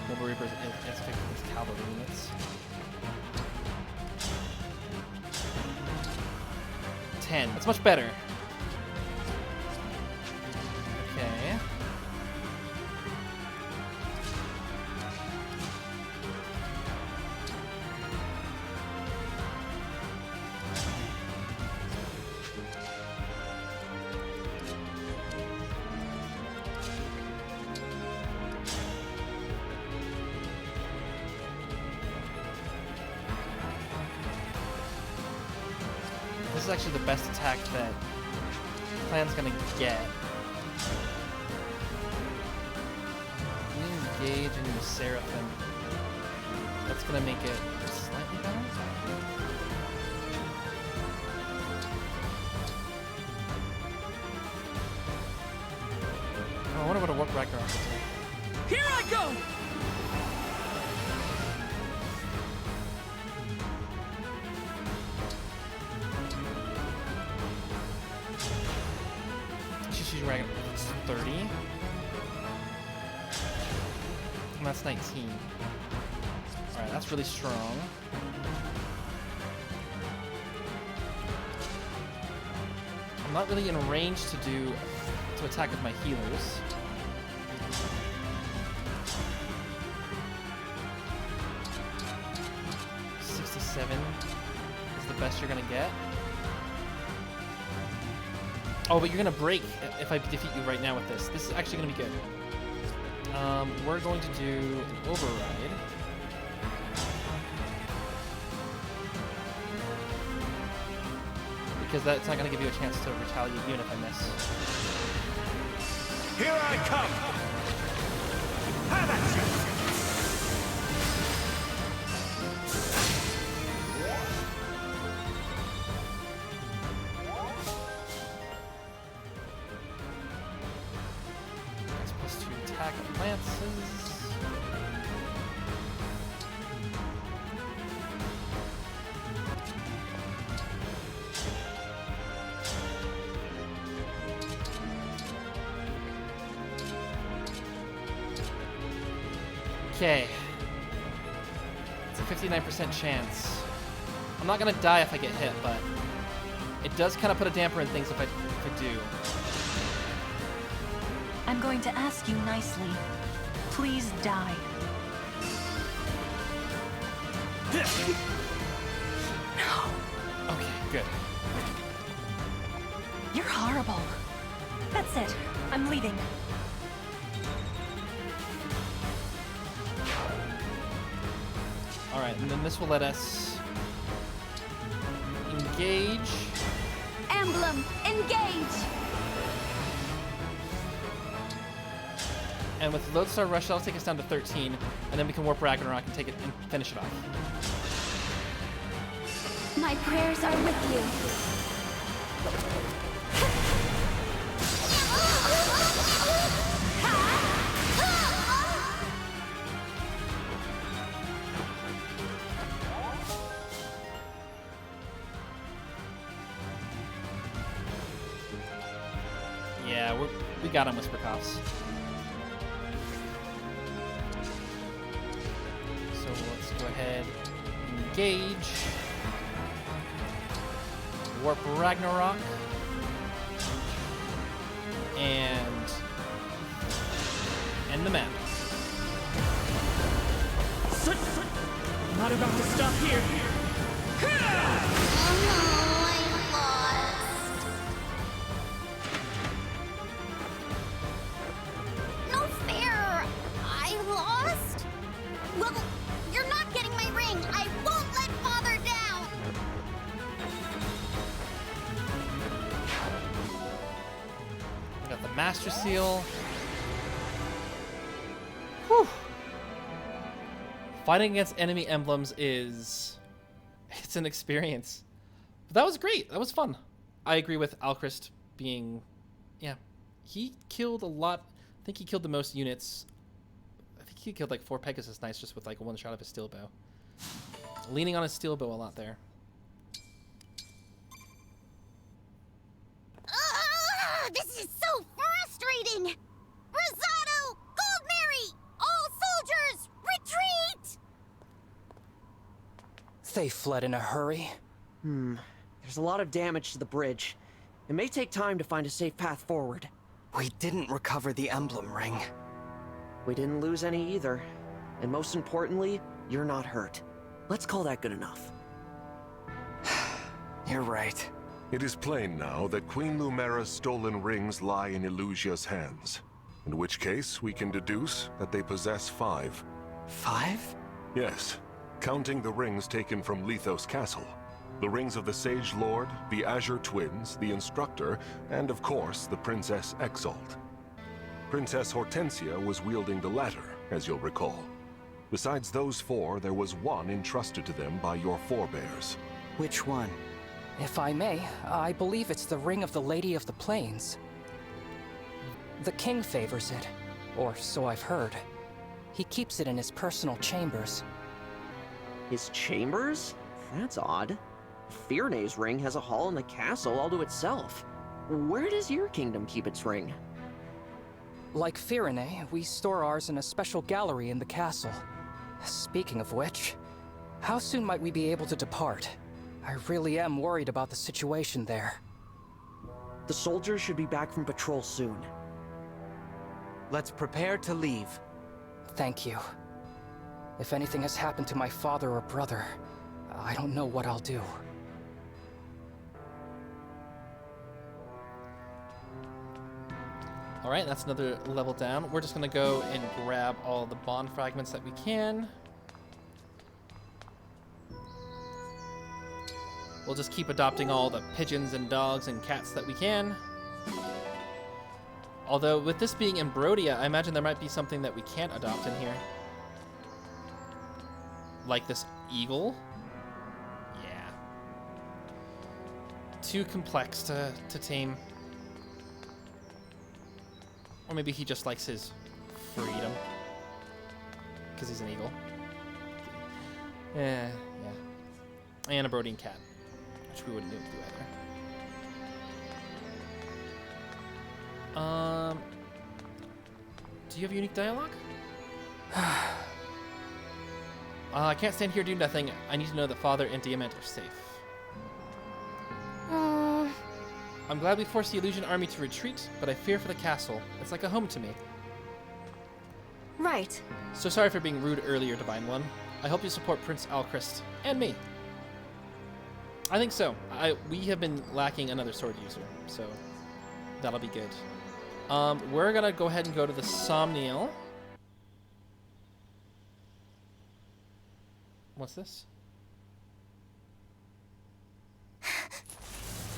Noble Reaper is effective against cavalry units. 10. That's much better. Okay. This is actually the best attack that Clanne's gonna get. Engage and use Seraphim. That's gonna make it slightly better. Oh, I wonder what a Warp Ragnarok is like. Here I go! She's Ragnarok. It's 30. And that's 19. Alright, that's really strong. I'm not really in range to attack with my healers. $67 is the best you're gonna get. Oh, but you're gonna break if I defeat you right now with this. This is actually gonna be good. We're going to do an override. Because that's not gonna give you a chance to retaliate even if I miss. Here I come! Have at you! Okay. It's a 59% chance. I'm not gonna die if I get hit, but it does kind of put a damper in things if I do. I'm going to ask you nicely. Please die. No. Okay, good. You're horrible. That's it. I'm leaving. Alright, and then this will let us engage. Emblem, engage! And with Lodestar Rush, that'll take us down to 13, and then we can Warp Ragnarok and take it and finish it off. My prayers are with you. Yeah, we got him, Whisper Coughs. So let's go ahead, engage, Warp Ragnarok, and end the map. I'm not about to stop here. No fair! I lost? Well, you're not getting my ring. I won't let Father down! Master Seal. Whew. Fighting against enemy emblems it's an experience. But that was great. That was fun. I agree with Alcryst being, yeah, he killed a lot. I think he killed the most units. I think he killed like 4 Pegasus Knights just with like one shot of his steel bow. Leaning on his steel bow a lot there. This is so frustrating! Rosado! Goldmary! All soldiers, retreat! They fled in a hurry. There's a lot of damage to the bridge. It may take time to find a safe path forward. We didn't recover the emblem ring. We didn't lose any either. And most importantly, you're not hurt. Let's call that good enough. You're right. It is plain now that Queen Lumera's stolen rings lie in Elusia's hands. In which case, we can deduce that they possess 5. 5? Yes, counting the rings taken from Lethos Castle. The rings of the Sage Lord, the Azure Twins, the Instructor, and of course, the Princess Exalt. Princess Hortensia was wielding the latter, as you'll recall. Besides those 4, there was one entrusted to them by your forebears. Which one? If I may, I believe it's the Ring of the Lady of the Plains. The king favors it, or so I've heard. He keeps it in his personal chambers. His chambers? That's odd. Firene's ring has a hall in the castle all to itself. Where does your kingdom keep its ring? Like Firene, we store ours in a special gallery in the castle. Speaking of which, how soon might we be able to depart? I really am worried about the situation there. The soldiers should be back from patrol soon. Let's prepare to leave. Thank you. If anything has happened to my father or brother, I don't know what I'll do. Alright, that's another level down. We're just gonna go and grab all the bond fragments that we can. We'll just keep adopting all the pigeons and dogs and cats that we can. Although, with this being in Brodia, I imagine there might be something that we can't adopt in here. Like this eagle. Yeah. Too complex to tame. Or maybe he just likes his freedom. Because he's an eagle. Yeah. And a Brodian cat. Which we wouldn't be able to do either. Do you have unique dialogue? I can't stand here doing nothing. I need to know that Father and Diamant are safe. I'm glad we forced the Illusion army to retreat, but I fear for the castle. It's like a home to me. Right. So sorry for being rude earlier, Divine One. I hope you support Prince Alcryst and me. I think so. We have been lacking another sword user, so that'll be good. We're gonna go ahead and go to the Somniel. What's this?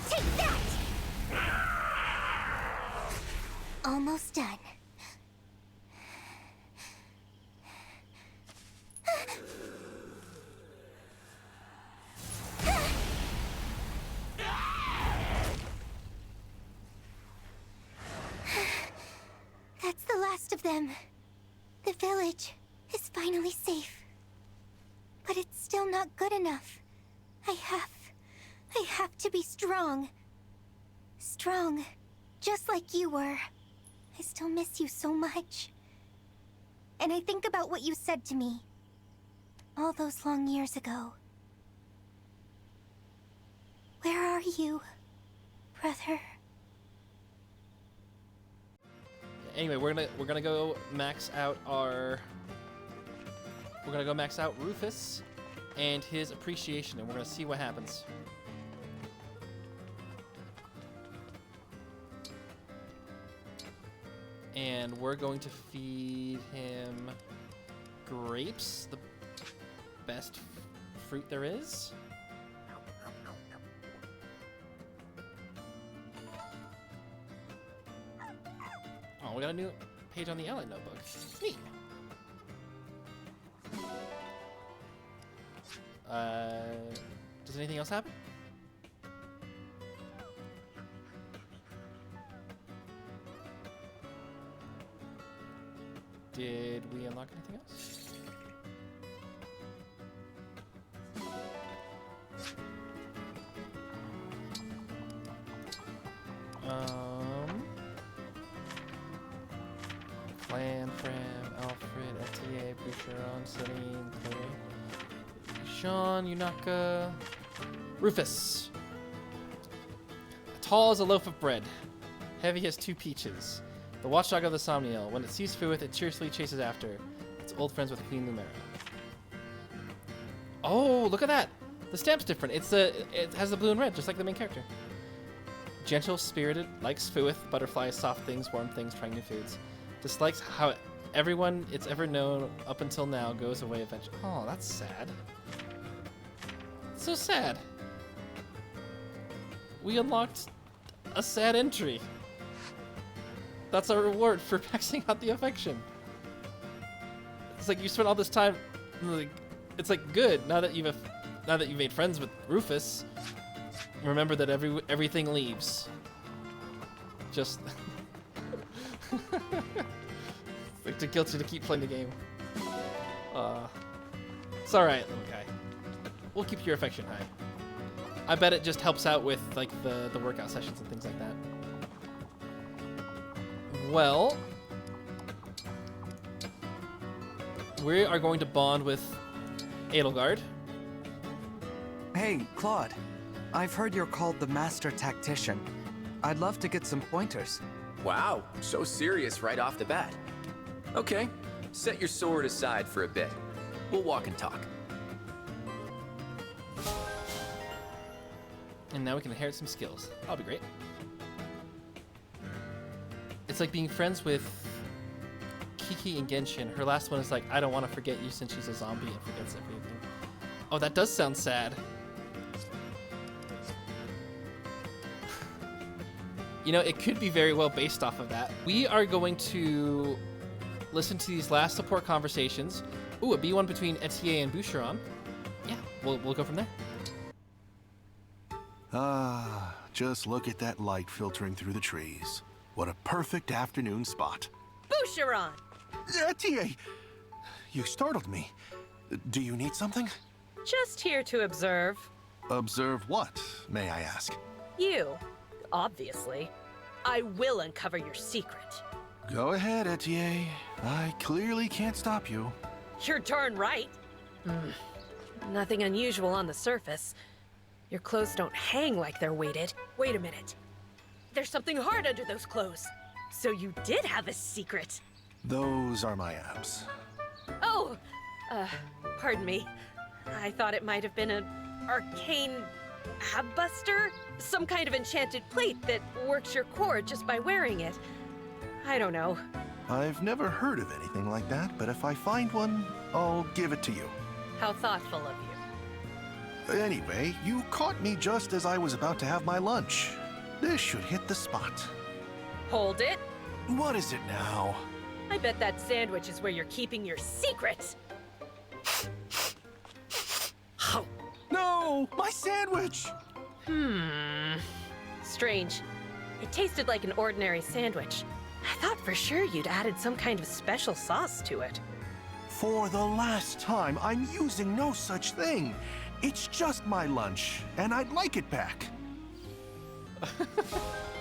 Take that! Almost done. That's the last of them. The village is finally safe. But it's still not good enough. I have to be strong. Strong, just like you were. I still miss you so much. And I think about what you said to me all those long years ago. Where are you, brother? Anyway, we're gonna go max out our. We're gonna go max out Rufus and his appreciation, and we're gonna see what happens. And we're going to feed him grapes, the best fruit there is. we got a new page on the Ally notebook. Neat. Does anything else happen? Did we unlock anything else? Clanne, Framme, Alfred, Etie, Boucheron, Celine, Chloe, Sean, Yunaka, Rufus. Tall as a loaf of bread, heavy as 2 peaches. The watchdog of the Somniel. When it sees Fauth, it cheerfully chases after. It's old friends with Queen Lumera. Oh, look at that! The stamp's different. It has the blue and red, just like the main character. Gentle, spirited, likes Fauth, butterflies, soft things, warm things, trying new foods. Dislikes how everyone it's ever known up until now goes away eventually. Oh, that's sad. So sad. We unlocked a sad entry. That's our reward for maxing out the affection. It's like you spent all this time. Like, it's like good now that you've made friends with Rufus. Remember that everything leaves. Just like to guilt you to keep playing the game. It's all right, little guy. We'll keep your affection high. I bet it just helps out with like the workout sessions and things like that. Well, we are going to bond with Edelgard. Hey, Claude. I've heard you're called the Master Tactician. I'd love to get some pointers. Wow, so serious right off the bat. Okay, set your sword aside for a bit. We'll walk and talk. And now we can inherit some skills. That'll be great. It's like being friends with Kiki and Genshin. Her last one is like, I don't want to forget you since she's a zombie and forgets everything. Oh, that does sound sad. You know, it could be very well based off of that. We are going to listen to these last support conversations. Ooh, a B1 between Etie and Boucheron. Yeah, we'll go from there. Ah, just look at that light filtering through the trees. What a perfect afternoon spot. Boucheron! Etie! You startled me. Do you need something? Just here to observe. Observe what, may I ask? You. Obviously. I will uncover your secret. Go ahead, Etie. I clearly can't stop you. You're darn right. Nothing unusual on the surface. Your clothes don't hang like they're weighted. Wait a minute. There's something hard under those clothes. So you did have a secret. Those are my abs. Oh! Pardon me. I thought it might have been an arcane ab buster? Some kind of enchanted plate that works your core just by wearing it. I don't know. I've never heard of anything like that, but if I find one, I'll give it to you. How thoughtful of you. Anyway, you caught me just as I was about to have my lunch. This should hit the spot. Hold it. What is it now? I bet that sandwich is where you're keeping your secret. No! My sandwich! Strange. It tasted like an ordinary sandwich. I thought for sure you'd added some kind of special sauce to it. For the last time, I'm using no such thing. It's just my lunch, and I'd like it back.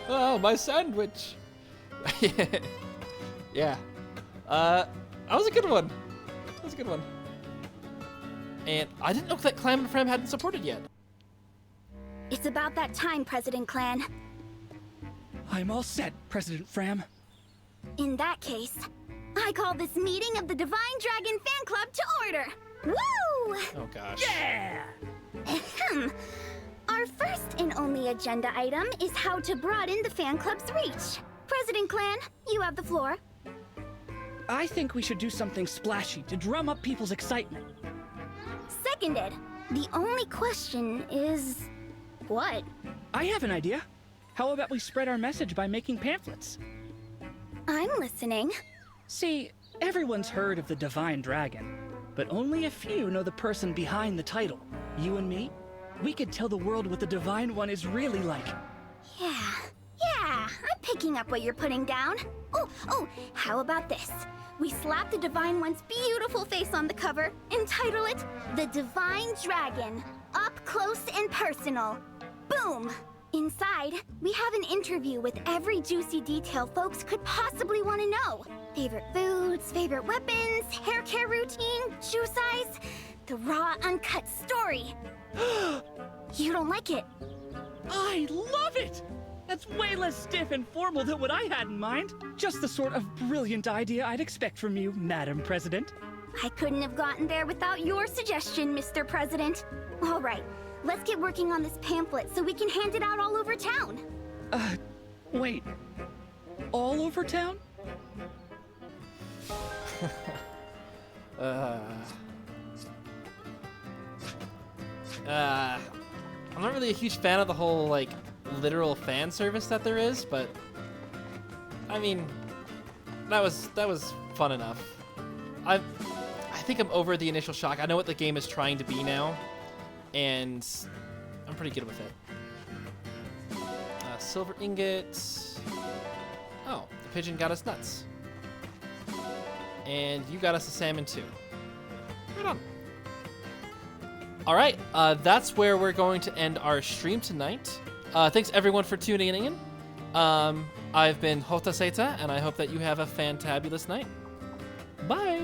Oh, my sandwich. Yeah. That was a good one. That was a good one. And I didn't know that Clanne and Framme hadn't supported yet. It's about that time, President Clanne. I'm all set, President Framme. In that case, I call this meeting of the Divine Dragon Fan Club to order. Woo! Oh gosh. Yeah! Our first and only agenda item is how to broaden the fan club's reach. President Clanne, you have the floor. I think we should do something splashy to drum up people's excitement. Seconded. The only question is... what? I have an idea. How about we spread our message by making pamphlets? I'm listening. See, everyone's heard of the Divine Dragon, but only a few know the person behind the title. You and me? We could tell the world what the Divine One is really like. Yeah, I'm picking up what you're putting down. Oh, how about this? We slap the Divine One's beautiful face on the cover and title it The Divine Dragon, Up Close and Personal. Boom! Inside, we have an interview with every juicy detail folks could possibly want to know. Favorite foods, favorite weapons, hair care routine, shoe size, the raw, uncut story. You don't like it? I love it! That's way less stiff and formal than what I had in mind. Just the sort of brilliant idea I'd expect from you, Madam President. I couldn't have gotten there without your suggestion, Mr. President. All right, let's get working on this pamphlet so we can hand it out all over town. Wait. All over town? I'm not really a huge fan of the whole, like, literal fan service that there is, but I mean, that was fun enough. I think I'm over the initial shock. I know what the game is trying to be now, and I'm pretty good with it. Silver ingot. Oh, the pigeon got us nuts. And you got us a salmon too. Right on. All right, that's where we're going to end our stream tonight. Thanks everyone for tuning in. I've been Jota Zeta, and I hope that you have a fantabulous night. Bye.